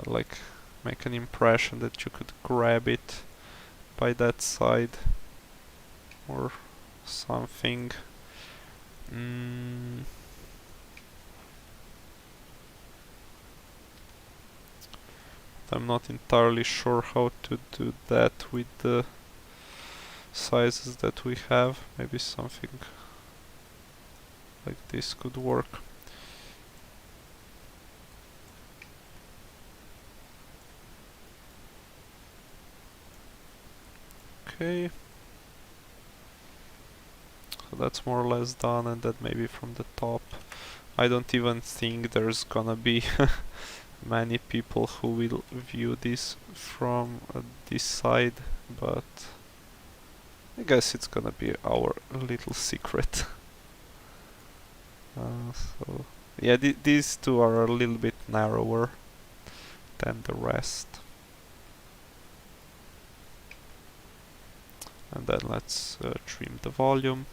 like make an impression that you could grab it by that side or something. I'm not entirely sure how to do that with the sizes that we have. Maybe something like this could work. Okay. So that's more or less done, and then maybe from the top. I don't even think there's gonna be many people who will view this from this side, but I guess it's gonna be our little secret. So yeah, these two are a little bit narrower than the rest. And then let's trim the volume.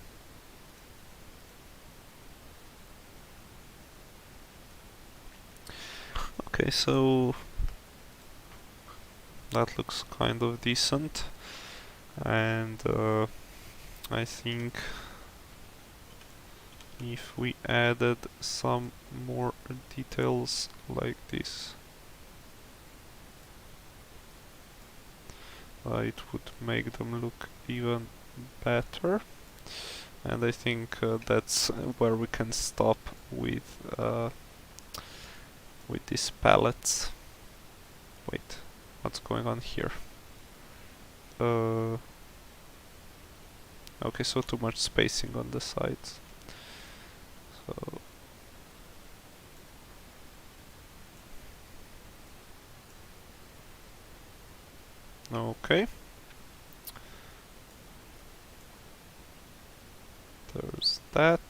Okay, so that looks kind of decent, and I think if we added some more details like this, it would make them look even better. And I think that's where we can stop with these palettes. Wait, what's going on here? Okay, so too much spacing on the sides. So okay. There's that.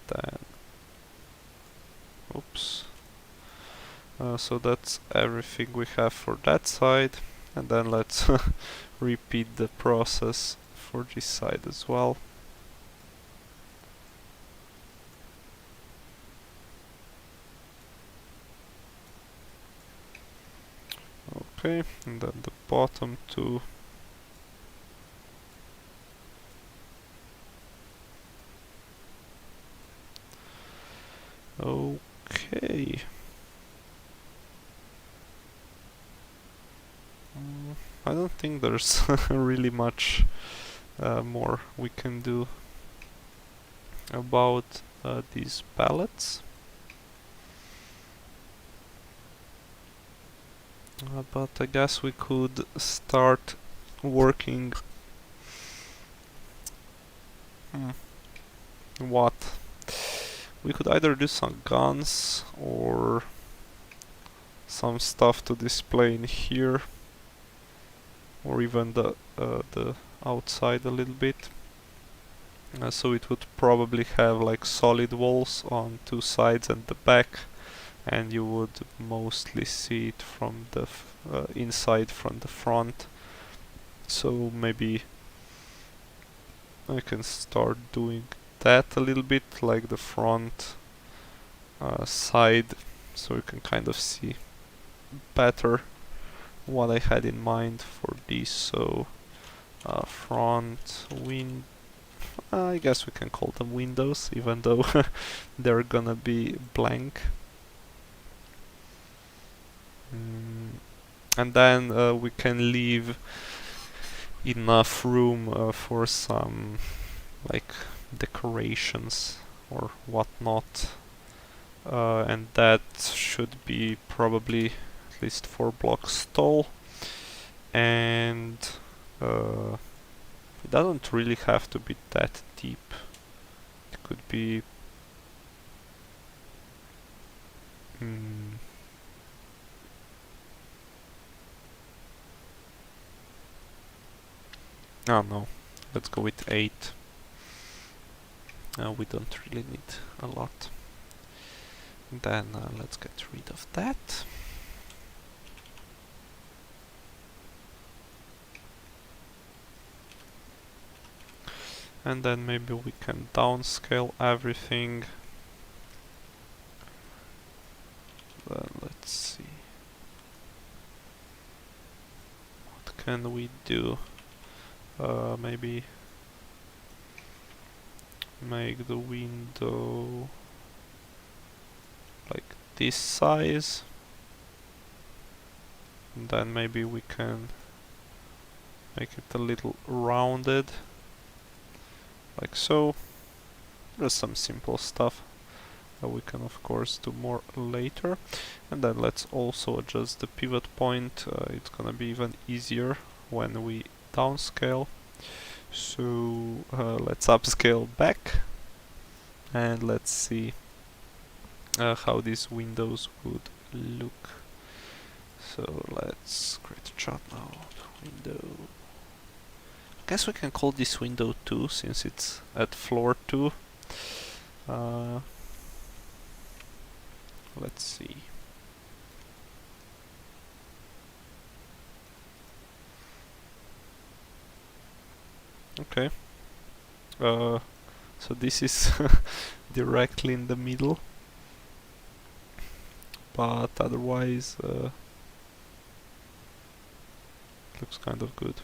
Then oops. So that's everything we have for that side, and then let's repeat the process for this side as well. Okay, and then the bottom two Okay. I don't think there's really much more we can do about these pallets. But I guess we could start working. What? We could either do some guns or some stuff to display in here, or even the outside a little bit. So it would probably have like solid walls on two sides and the back, and you would mostly see it from the inside from the front. So maybe I can start doing that a little bit, like the front side, so you can kind of see better what I had in mind for this. So front wing, I guess we can call them windows, even though they're gonna be blank. And then we can leave enough room for some like decorations or whatnot, and that should be probably at least 4 blocks tall, and it doesn't really have to be that deep. It could be oh no, let's go with 8. We don't really need a lot. Then let's get rid of that. And then maybe we can downscale everything. Then let's see. What can we do? Maybe make the window like this size. And then maybe we can make it a little rounded, like so. There's some simple stuff that we can of course do more later. And then let's also adjust the pivot point. It's gonna be even easier when we downscale. So let's upscale back and let's see how these windows would look. So let's create a chart now. Window. I guess we can call this window 2 since it's at floor 2. Let's see. Okay. So this is directly in the middle, but otherwise looks kind of good.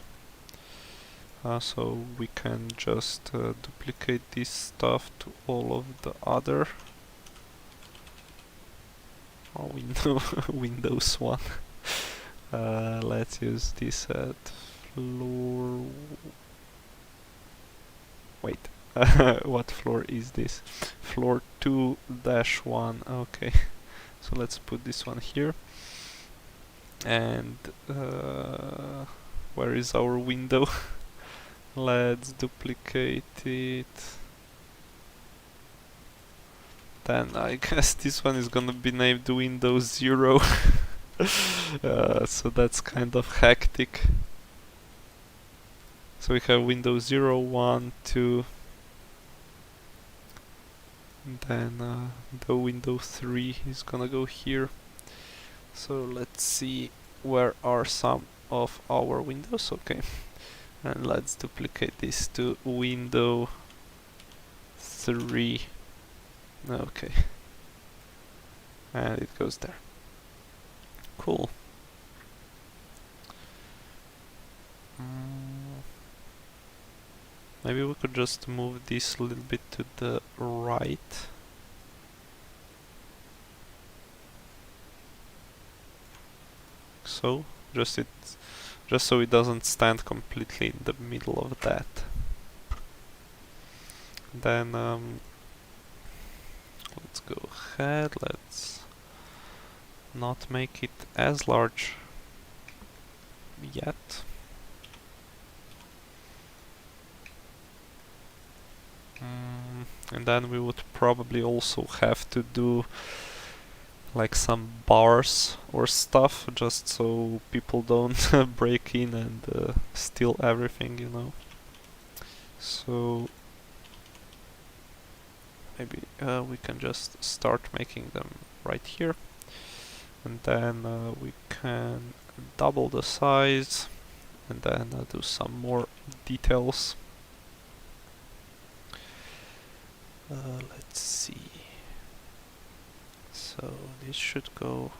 So we can just duplicate this stuff to all of the other Windows 1. Let's use this at floor. Wait, what floor is this? Floor 2-1. Okay, so let's put this one here. And where is our window? Let's duplicate it. Then I guess this one is gonna be named Windows 0. So that's kind of hectic. So we have Windows 0, 1, 2, and then the Windows 3 is gonna go here. So let's see where are some of our windows. Okay, and let's duplicate this to Windows 3. Okay, and it goes there. Cool. Maybe we could just move this a little bit to the right. so, just so it doesn't stand completely in the middle of that. Then let's go ahead, let's not make it as large yet. And then we would probably also have to do like some bars or stuff, just so people don't break in and steal everything, you know. So maybe we can just start making them right here, and then we can double the size and then do some more details. Let's see. So this should go.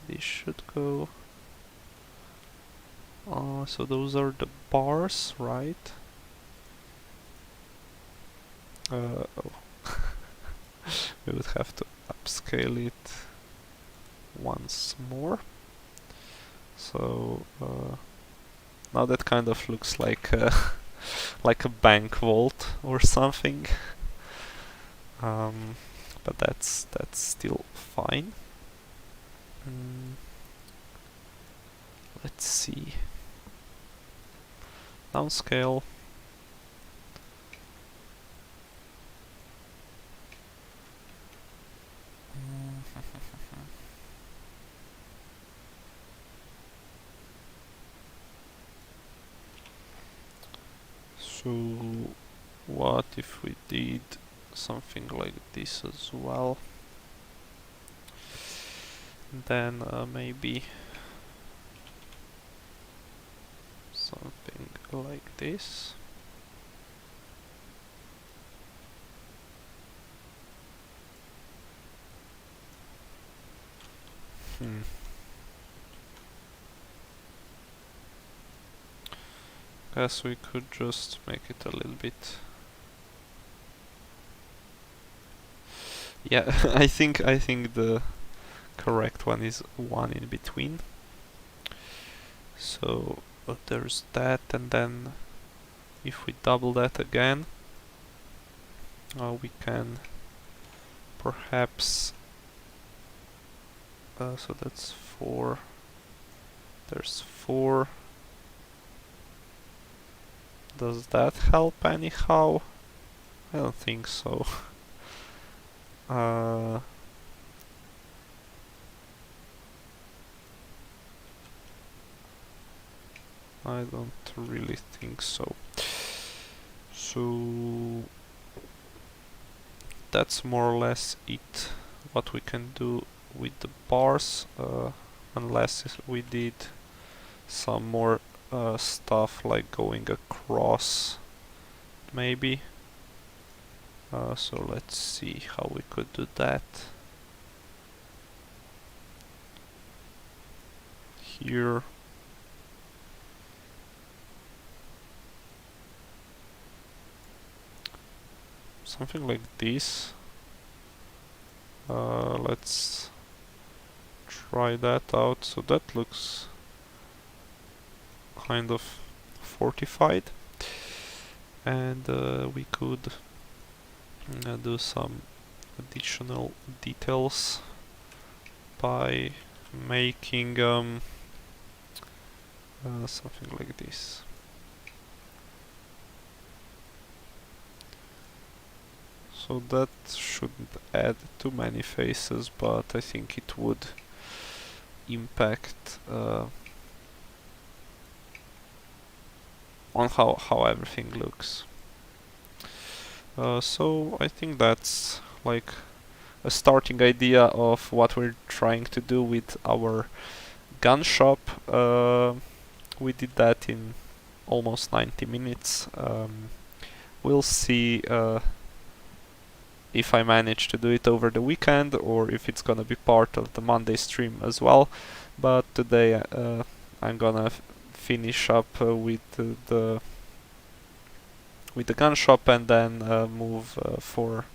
This should go. So those are the bars, right? Oh. We would have to upscale it once more. So now that kind of looks like like a bank vault or something. But that's still fine. Let's see. Downscale. So what if we did something like this as well? Then maybe something like this. Guess we could just make it a little bit. Yeah, I think the correct one is one in between. So there's that, and then if we double that again, we can perhaps. So that's 4. There's 4. Does that help anyhow? I don't think so. I don't really think so. So that's more or less it. What we can do with the bars, unless we did some more stuff like going across, maybe. So let's see how we could do that. Here. Something like this. Let's try that out. So that looks kind of fortified, and we could do some additional details by making something like this. So that shouldn't add too many faces, but I think it would impact on how everything looks. So I think that's like a starting idea of what we're trying to do with our gun shop. We did that in almost 90 minutes. We'll see if I manage to do it over the weekend or if it's gonna be part of the Monday stream as well. But today I'm gonna finish up with the gun shop and then move for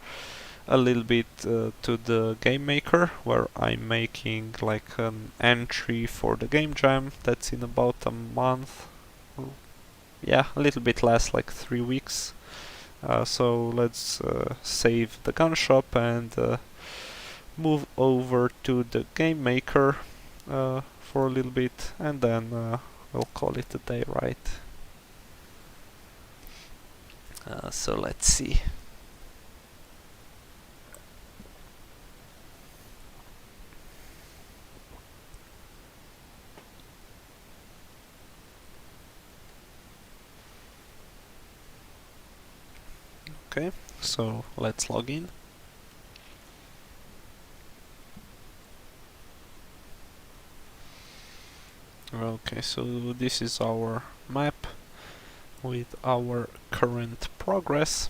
a little bit to the game maker, where I'm making like an entry for the game jam that's in about a month. Yeah, a little bit less, like 3 weeks. So let's save the gun shop and move over to the game maker for a little bit, and then we'll call it a day, right? So let's see. Okay, so let's log in. Okay, so this is our map with our current progress.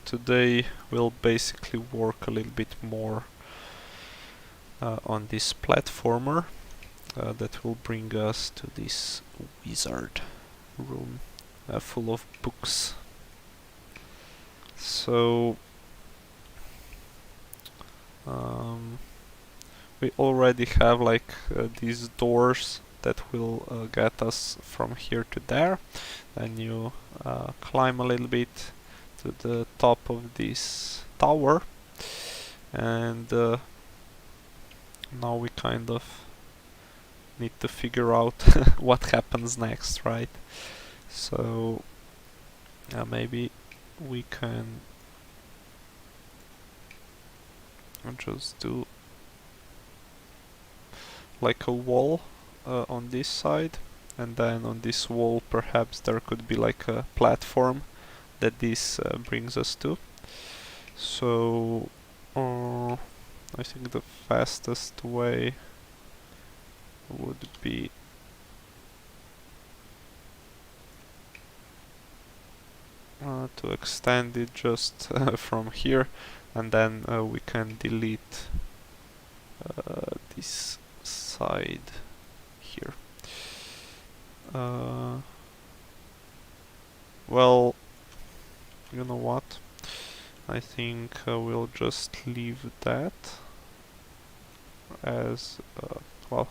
Today we'll basically work a little bit more on this platformer that will bring us to this wizard room full of books. So we already have like these doors that will get us from here to there. Then you climb a little bit to the top of this tower, and now we kind of need to figure out what happens next, right? So maybe we can just do like a wall on this side, and then on this wall perhaps there could be like a platform that this brings us to. So I think the fastest way would be to extend it just from here, and then we can delete this side here. Well, you know what? I think we'll just leave that as well,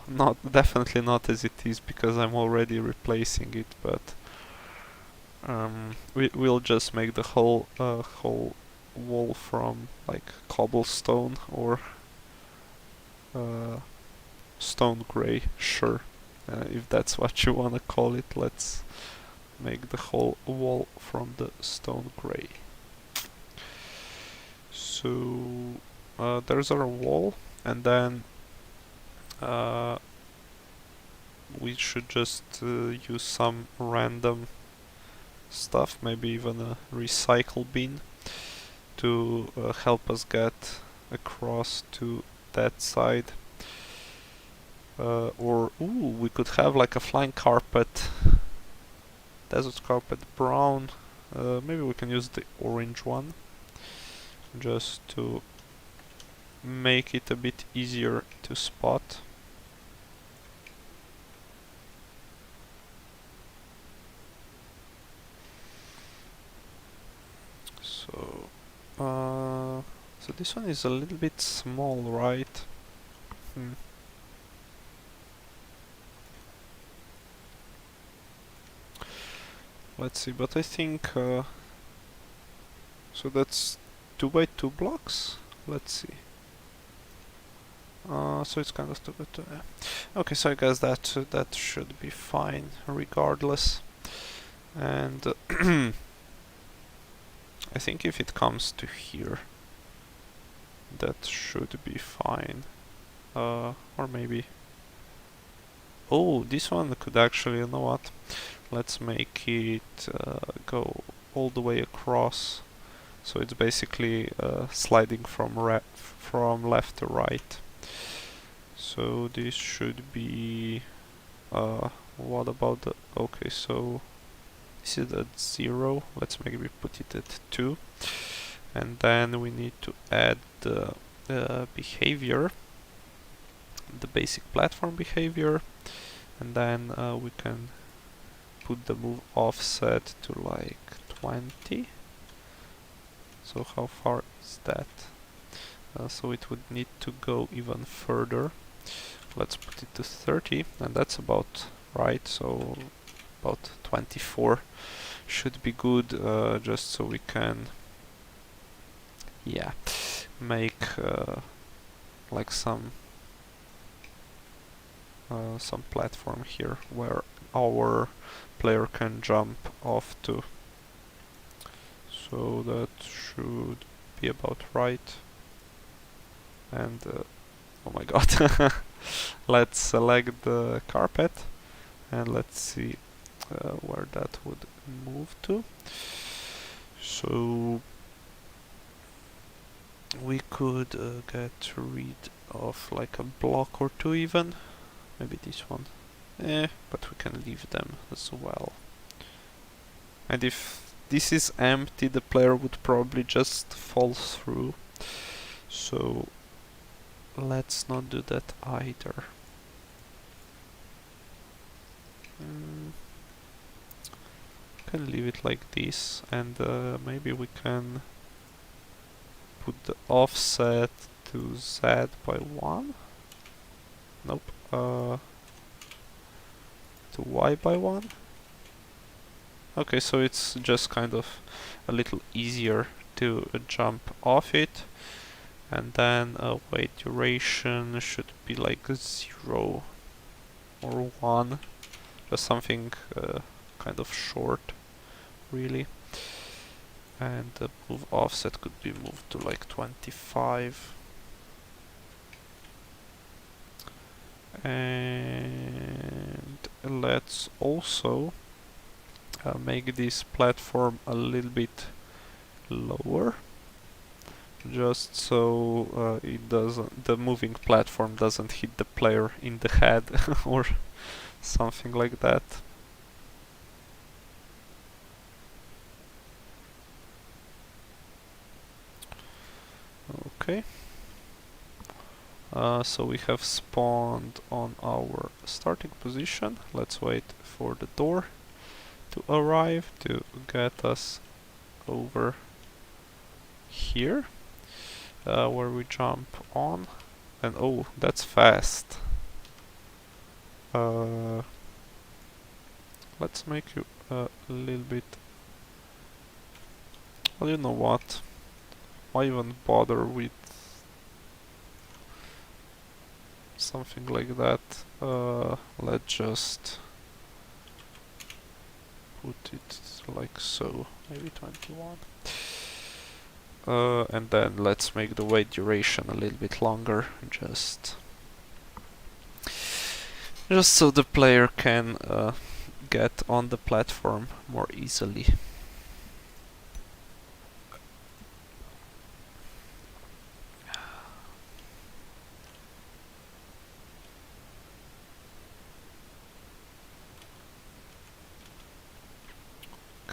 definitely not as it is, because I'm already replacing it, but we'll just make the whole wall from like cobblestone or stone gray, sure. If that's what you wanna call it, let's make the whole wall from the stone gray. So there's our wall, and then we should just use some random stuff, maybe even a recycle bin, to help us get across to that side. Or we could have like a flying carpet, desert carpet brown. Maybe we can use the orange one just to make it a bit easier to spot. So this one is a little bit small, right? Let's see, but I think so that's 2 by 2 blocks. Let's see. So it's kind of 2 by 2. Yeah. Okay, so I guess that should be fine regardless. And I think if it comes to here, that should be fine. Or maybe... Oh, this one could actually, you know what? Let's make it go all the way across. So it's basically sliding from left to right. So this should be... what about the... Okay, so this is at 0. Let's maybe put it at 2. And then we need to add the behavior, the basic platform behavior, and then we can put the move offset to like 20. So how far is that? So it would need to go even further. Let's put it to 30, and that's about right. So about 24 should be good, just so we can, yeah, make like some platform here where our player can jump off to. So that should be about right. And oh my god, let's select the carpet and let's see where that would move to. So we could get rid of like a block or two even. Maybe this one. But we can leave them as well. And if this is empty, the player would probably just fall through. So let's not do that either. Can leave it like this, and maybe we can put the offset to Z by 1. Nope. To Y by 1. Okay, so it's just kind of a little easier to jump off it. And then wait duration should be like 0 or 1. Just something kind of short, really. And the move offset could be moved to like 25. And let's also make this platform a little bit lower, just so the moving platform doesn't hit the player in the head or something like that. Okay. So we have spawned on our starting position. Let's wait for the door to arrive to get us over here, where we jump on. And oh, that's fast. Let's make you a little bit. Well, you know what? Why even bother with something like that? Let's just put it like so, maybe 21. And then let's make the wait duration a little bit longer, just so the player can get on the platform more easily.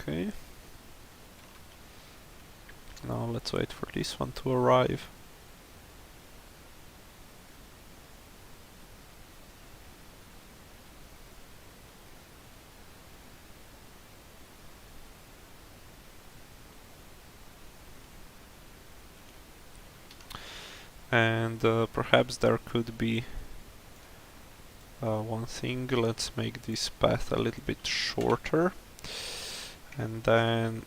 Okay. Now let's wait for this one to arrive. And perhaps there could be one thing. Let's make this path a little bit shorter, and then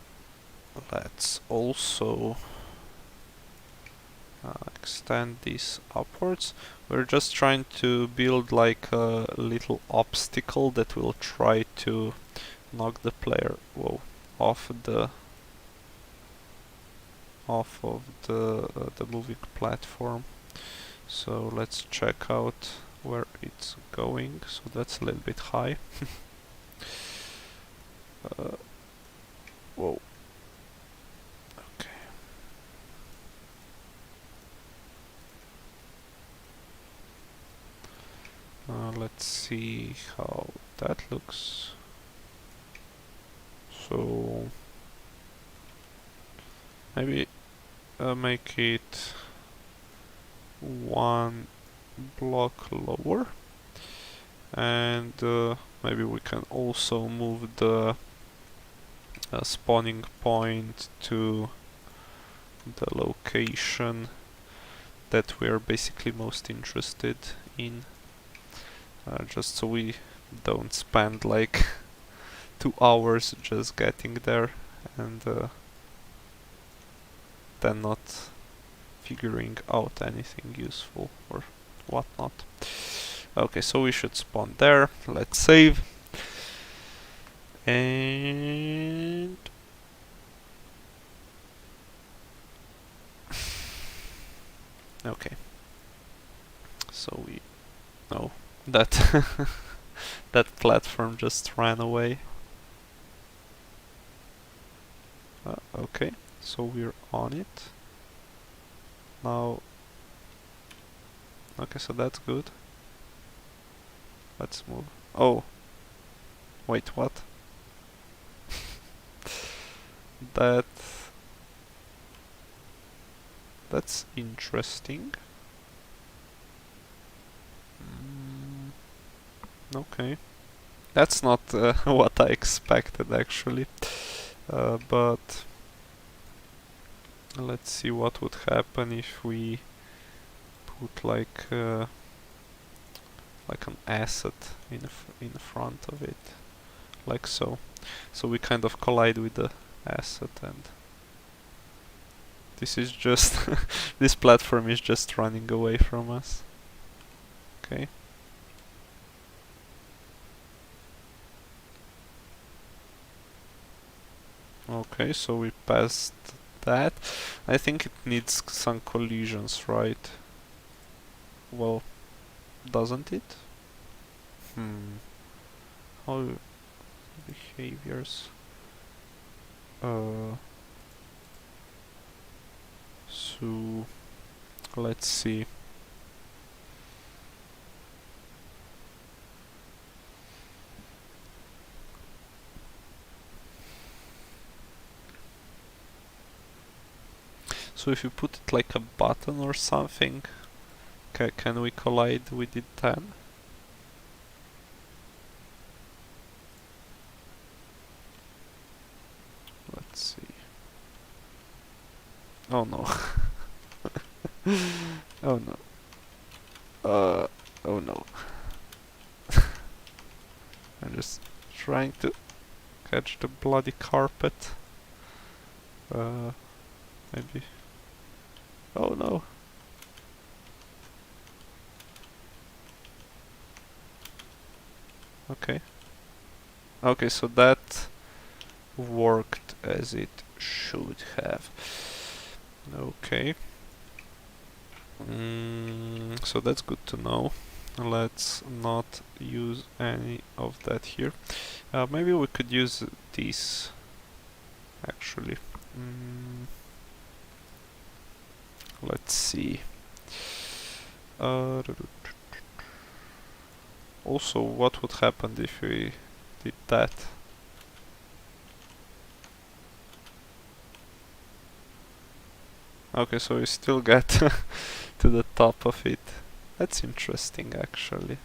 let's also extend this upwards. We're just trying to build like a little obstacle that will try to knock the player off of the moving platform. So let's check out where it's going. So that's a little bit high. Whoa. Okay. Let's see how that looks. So maybe make it 1 block lower, and maybe we can also move the spawning point to the location that we are basically most interested in, just so we don't spend like 2 hours just getting there and then not figuring out anything useful or whatnot. Okay, so we should spawn there. Let's save. And okay, so we know that that platform just ran away. Okay, so we're on it now. Okay, so that's good. Let's move. Oh, wait, what? That's interesting. Okay, that's not what I expected actually, but let's see what would happen if we put like an asset in front of it, like so. So we kind of collide with the asset, and this is just this platform is just running away from us. Okay. Okay, so we passed that. I think it needs some collisions, right? Well, doesn't it? How behaviors? So let's see. So if you put it like a button or something, can we collide with it then? Let's see. Oh no. Oh no. Oh no. I'm just trying to catch the bloody carpet. Maybe. Oh no. Okay. Okay, so that worked as it should have. Okay. So that's good to know. Let's not use any of that here. Maybe we could use this actually. Let's see. Also, what would happen if we did that? Okay, so we still get to the top of it. That's interesting, actually.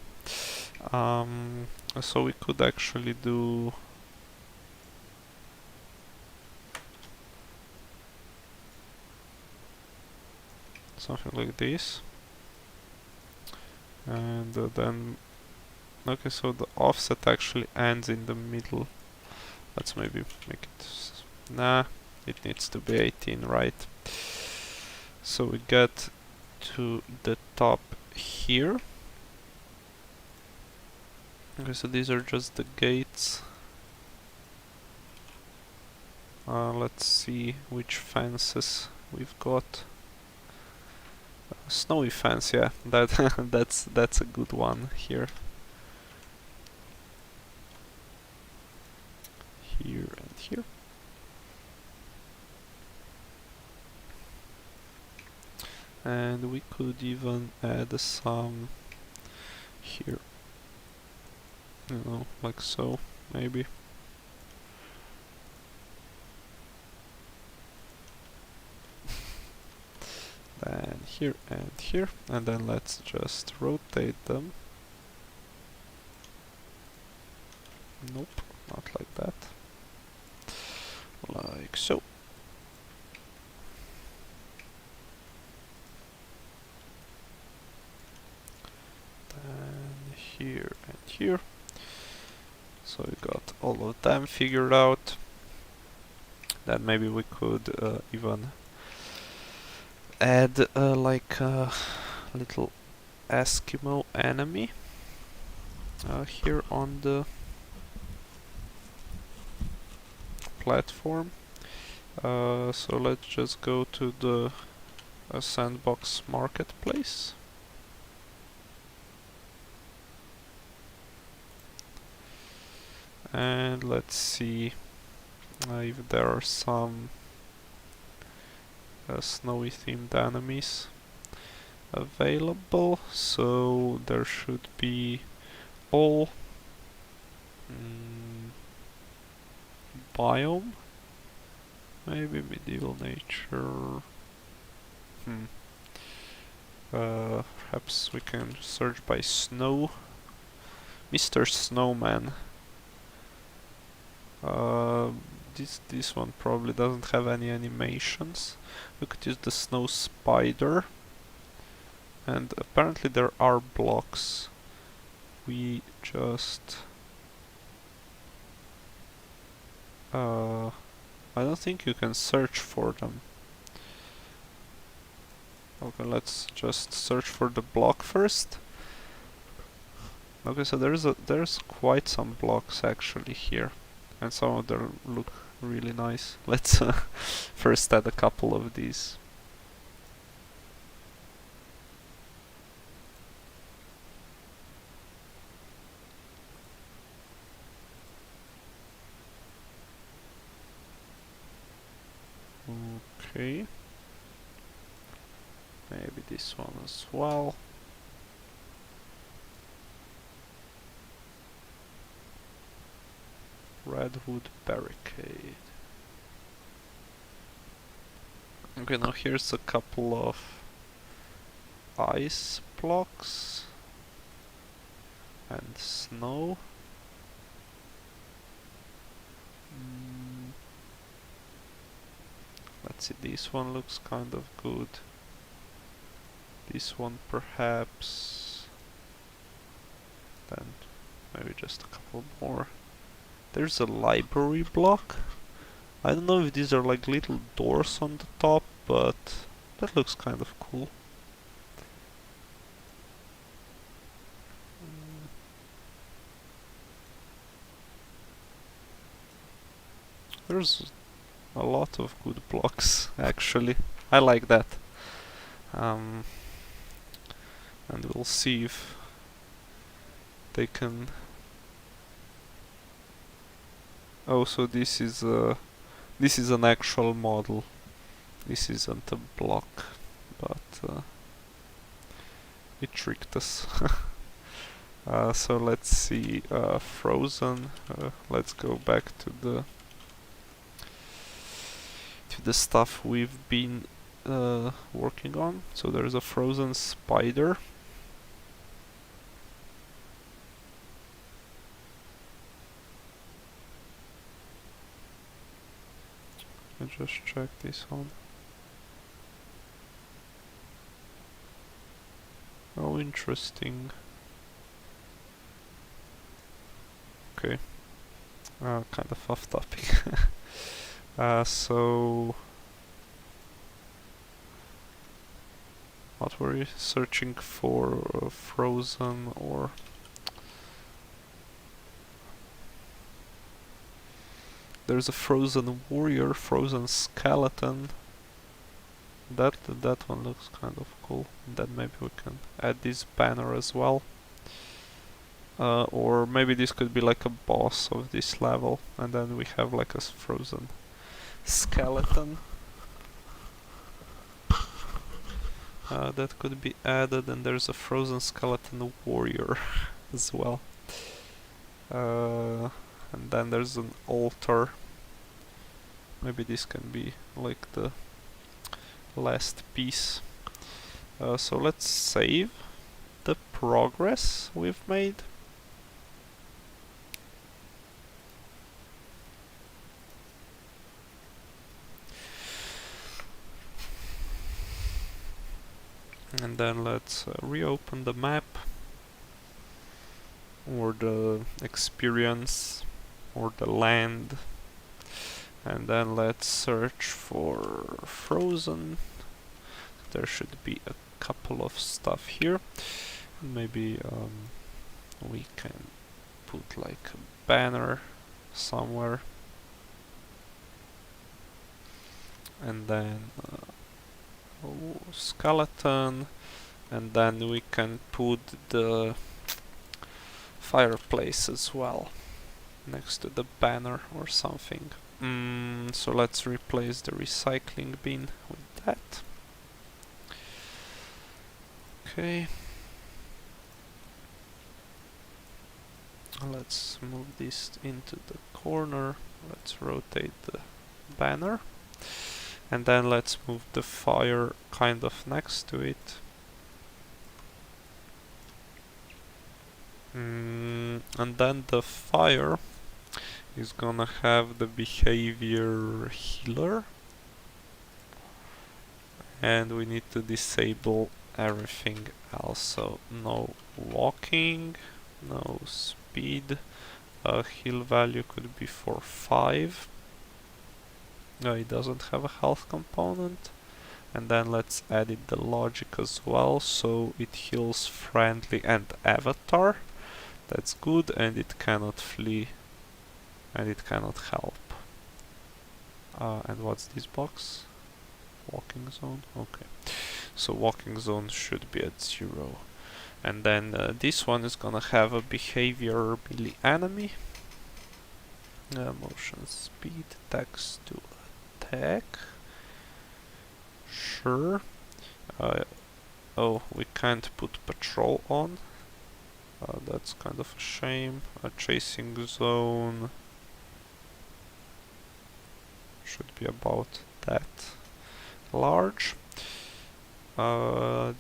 So we could actually do something like this, and then okay, so the offset actually ends in the middle. Let's maybe make it, nah, it needs to be 18, right? So we get to the top here. Okay, so these are just the gates. Let's see which fences we've got. Snowy fence, yeah, that's a good one here. Here and here. And we could even add some here. You know, like so, maybe. Then here and here, and then let's just rotate them. Nope, not like that. Like so. Then here and here. So we got all of them figured out. Then maybe we could even add like a little Eskimo enemy here on the platform. So let's just go to the Sandbox marketplace. And let's see if there are some snowy themed enemies available. So there should be all biome, maybe medieval nature. Perhaps we can search by snow. Mr. Snowman. This one probably doesn't have any animations. We could use the snow spider. And apparently there are blocks. We just... I don't think you can search for them. Okay, let's just search for the block first. Okay, so there's quite some blocks actually here. And some of them look really nice. Let's first add a couple of these. Okay. Maybe this one as well. Redwood barricade. Okay, now here's a couple of ice blocks and snow. Let's see, this one looks kind of good. This one perhaps. Then maybe just a couple more. There's a library block. I don't know if these are like little doors on the top, but that looks kind of cool. There's a lot of good blocks, actually. I like that. And we'll see if they can... Oh, so this is an actual model. This isn't a block, but it tricked us. So let's see, frozen. Let's go back to the stuff we've been working on. So there's a frozen spider. I just check this one. Oh, interesting. Okay. Kind of off topic. So... What were you searching for? Frozen or... There's a frozen warrior, frozen skeleton. That one looks kind of cool. Then maybe we can add this banner as well. Or maybe this could be like a boss of this level, and then we have like a frozen skeleton. That could be added, and there's a frozen skeleton warrior as well. And then there's an altar. Maybe this can be like the last piece. So let's save the progress we've made. then let's reopen the map or the experience or the land, and then let's search for frozen. There should be a couple of stuff here. Maybe we can put like a banner somewhere, and then skeleton, and then we can put the fireplace as well next to the banner or something. So let's replace the recycling bin with that. Okay. Let's move this into the corner. Let's rotate the banner. And then let's move the fire kind of next to it. And then the fire is gonna have the behavior healer. And we need to disable everything else. So no walking, no speed. Heal value could be for 5. No, it doesn't have a health component. And then let's edit the logic as well, so it heals friendly and avatar. That's good, and it cannot flee, and it cannot help. And what's this box? Walking zone? Okay. So walking zone should be at 0. And then this one is gonna have a behavior melee enemy. Motion speed, text to attack. Sure. Oh, we can't put patrol on. That's kind of a shame. A chasing zone should be about that large.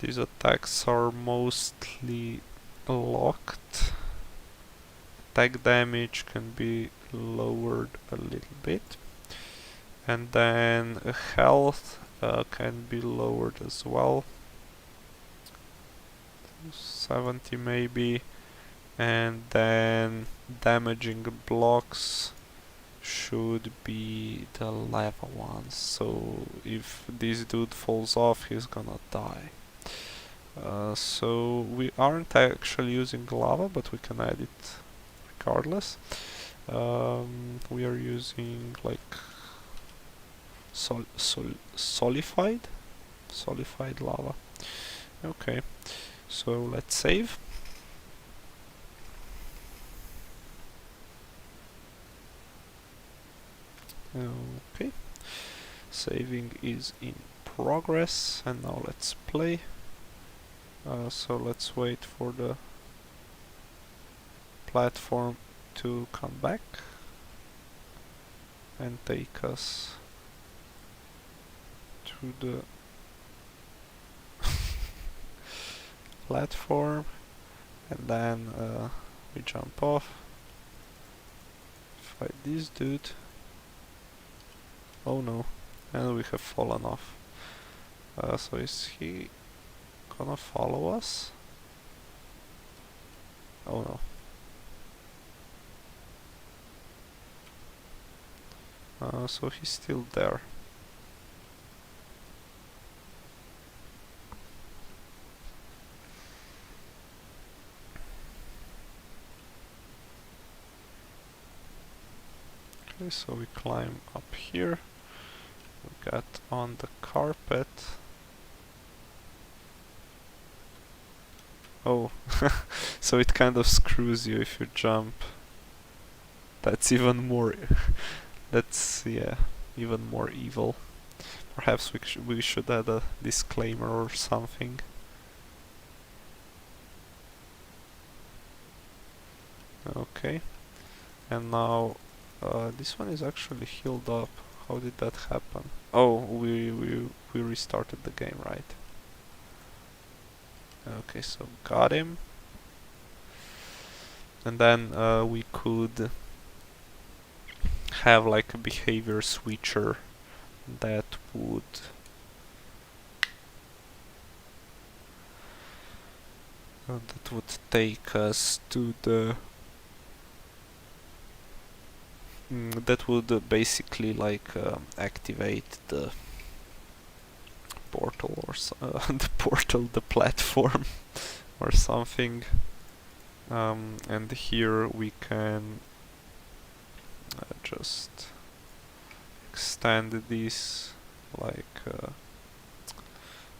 These attacks are mostly locked. Attack damage can be lowered a little bit. And then health can be lowered as well. 70 maybe. And then damaging blocks should be the lava ones. So if this dude falls off, he's gonna die. So we aren't actually using lava, but we can add it regardless. We are using like solidified lava. Okay, so let's save. Okay, saving is in progress, and now let's play. So let's wait for the platform to come back and take us to the platform, and then we jump off, fight this dude. Oh no, and we have fallen off. So is he gonna follow us? Oh no. So he's still there. Okay, so we climb up here. We got on the carpet. Oh, so it kind of screws you if you jump. That's even more. That's, yeah, even more evil. Perhaps we should add a disclaimer or something. Okay, and now this one is actually healed up. How did that happen? Oh, we restarted the game, right? Okay, so got him. And then we could have like a behavior switcher that would that would take us to the that would basically like activate the portal or the platform or something. And here we can just extend this like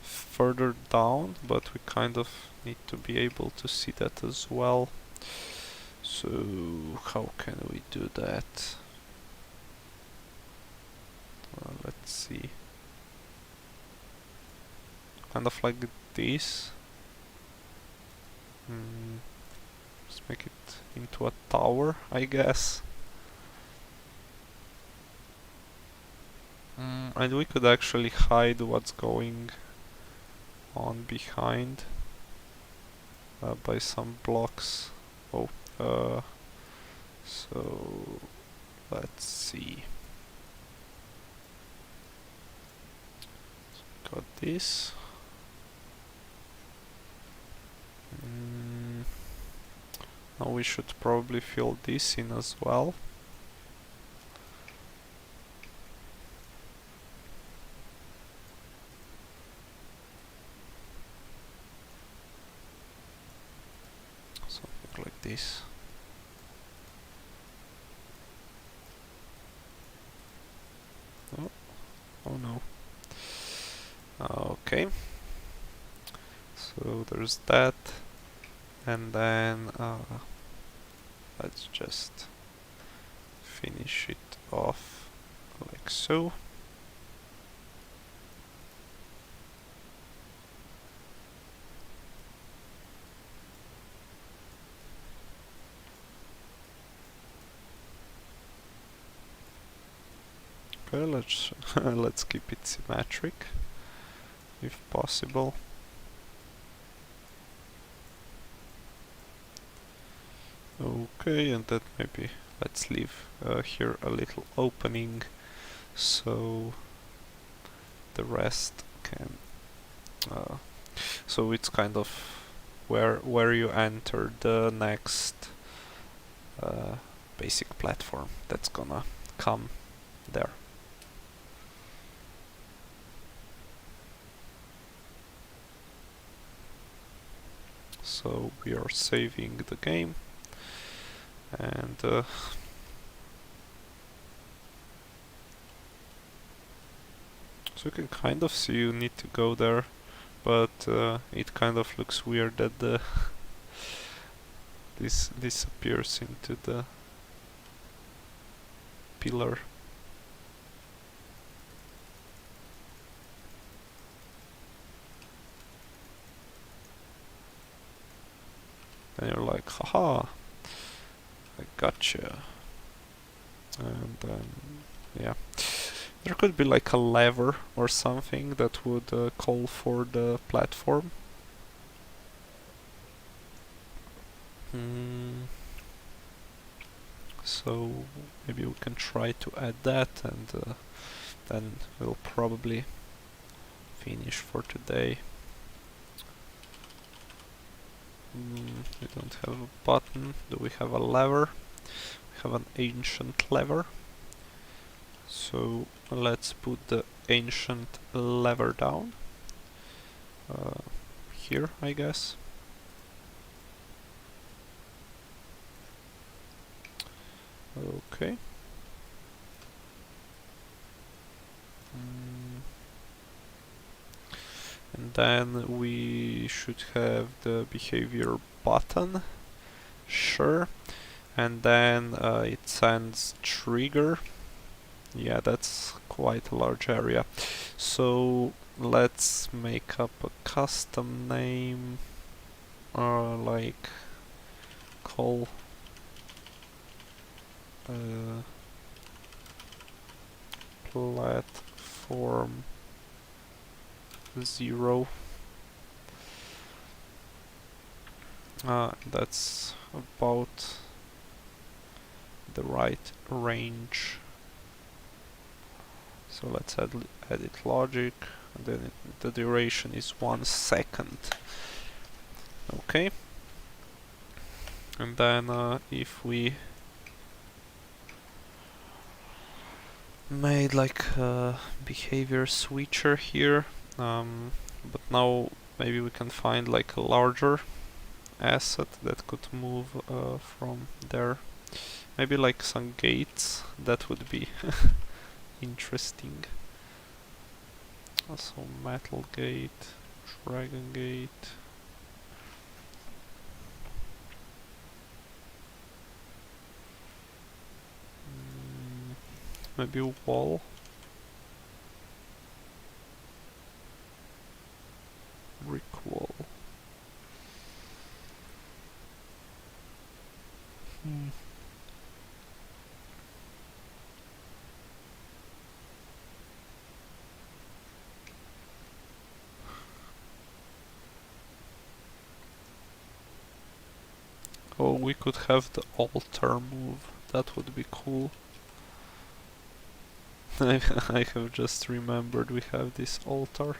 further down, but we kind of need to be able to see that as well. So how can we do that? Let's see. Kind of like this. Let's make it into a tower, I guess. And we could actually hide what's going on behind by some blocks. Oh, so let's see. Got this. Now we should probably fill this in as well. Something like this. Oh no. Okay. So there's that. And then let's just finish it off like so. Okay, let's keep it symmetric if possible. Okay, and that maybe let's leave here a little opening so the rest can so it's kind of where you enter the next basic platform that's gonna come there. So we are saving the game, and so you can kind of see you need to go there, but it kind of looks weird that the this disappears into the pillar. And you're like, haha, I gotcha. And then, yeah. There could be like a lever or something that would call for the platform. So maybe we can try to add that, and then we'll probably finish for today. We don't have a button. Do we have a lever? We have an ancient lever. So let's put the ancient lever down. Here, I guess. Okay. And then we should have the behavior button. Sure. And then it sends trigger. Yeah, that's quite a large area. So let's make up a custom name, like call platform 0. That's about the right range. So let's edit logic, and then the duration is 1 second. Okay. And then if we made like a behavior switcher here, but now maybe we can find like a larger asset that could move from there. Maybe like some gates, that would be interesting. Also metal gate, dragon gate. Maybe a wall. Brick wall. Oh, we could have the altar move. That would be cool. I have just remembered we have this altar.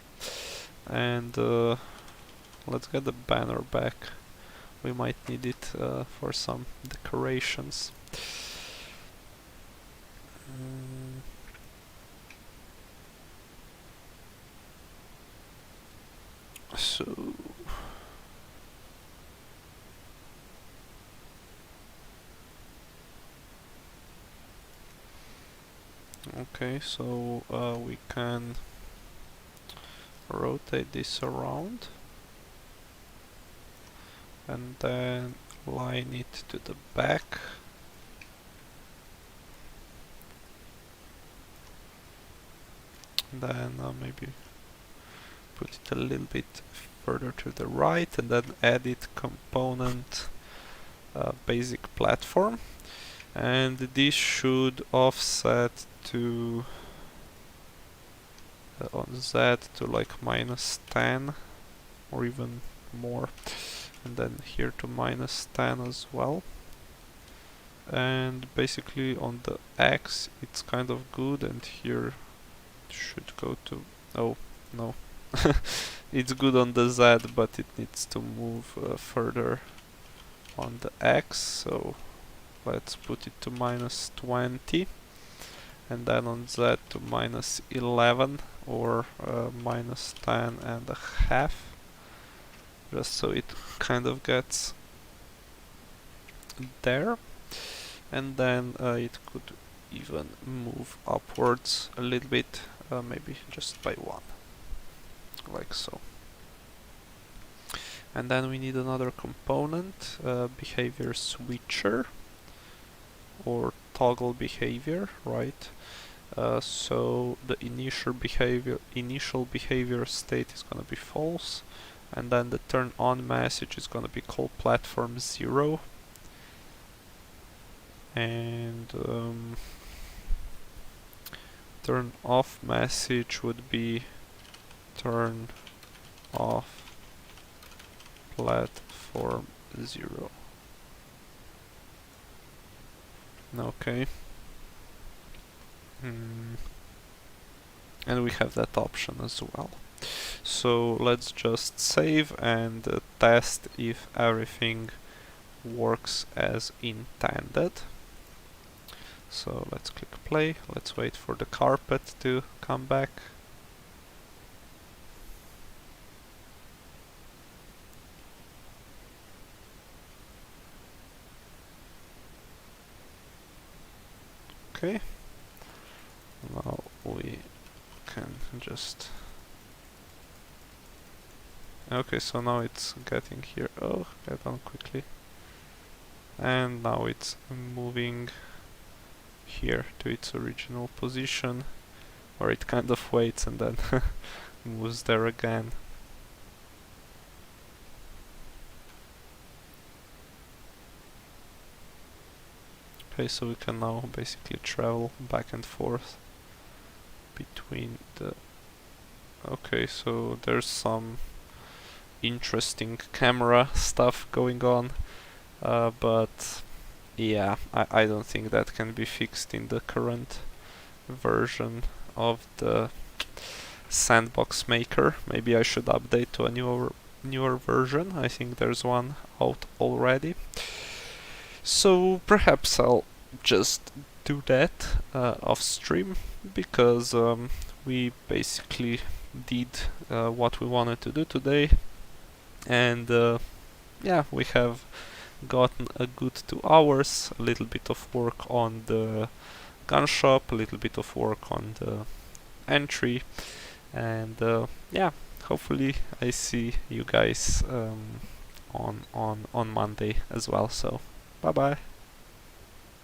And let's get the banner back. We might need it for some decorations. So okay, so we can rotate this around and then line it to the back. Then maybe put it a little bit further to the right and then edit component basic platform, and this should offset to on Z to like -10 or even more, and then here to -10 as well. And basically on the X it's kind of good, and here it should go to, oh no, it's good on the Z, but it needs to move further on the X, so let's put it to -20, and then on Z to -11 or -10.5, just so it kind of gets there. And then it could even move upwards a little bit, maybe just by 1, like so. And then we need another component, behavior switcher or toggle behavior, right? So the initial behavior state is gonna be false, and then the turn on message is gonna be called platform 0, and turn off message would be turn off platform 0. Okay. And we have that option as well. So let's just save and test if everything works as intended. So let's click play, let's wait for the carpet to come back. Okay, now we can just... Okay, so now it's getting here. Oh, get on quickly. And now it's moving here to its original position, where it kind of waits and then moves there again. Okay, so we can now basically travel back and forth between the... Okay, so there's some interesting camera stuff going on, but yeah, I don't think that can be fixed in the current version of the Sandbox maker. Maybe I should update to a newer version. I think there's one out already. So perhaps I'll just do that off stream, because we basically did what we wanted to do today, and yeah, we have gotten a good 2 hours, a little bit of work on the gun shop, a little bit of work on the entry, and yeah, hopefully I see you guys on Monday as well. So bye bye.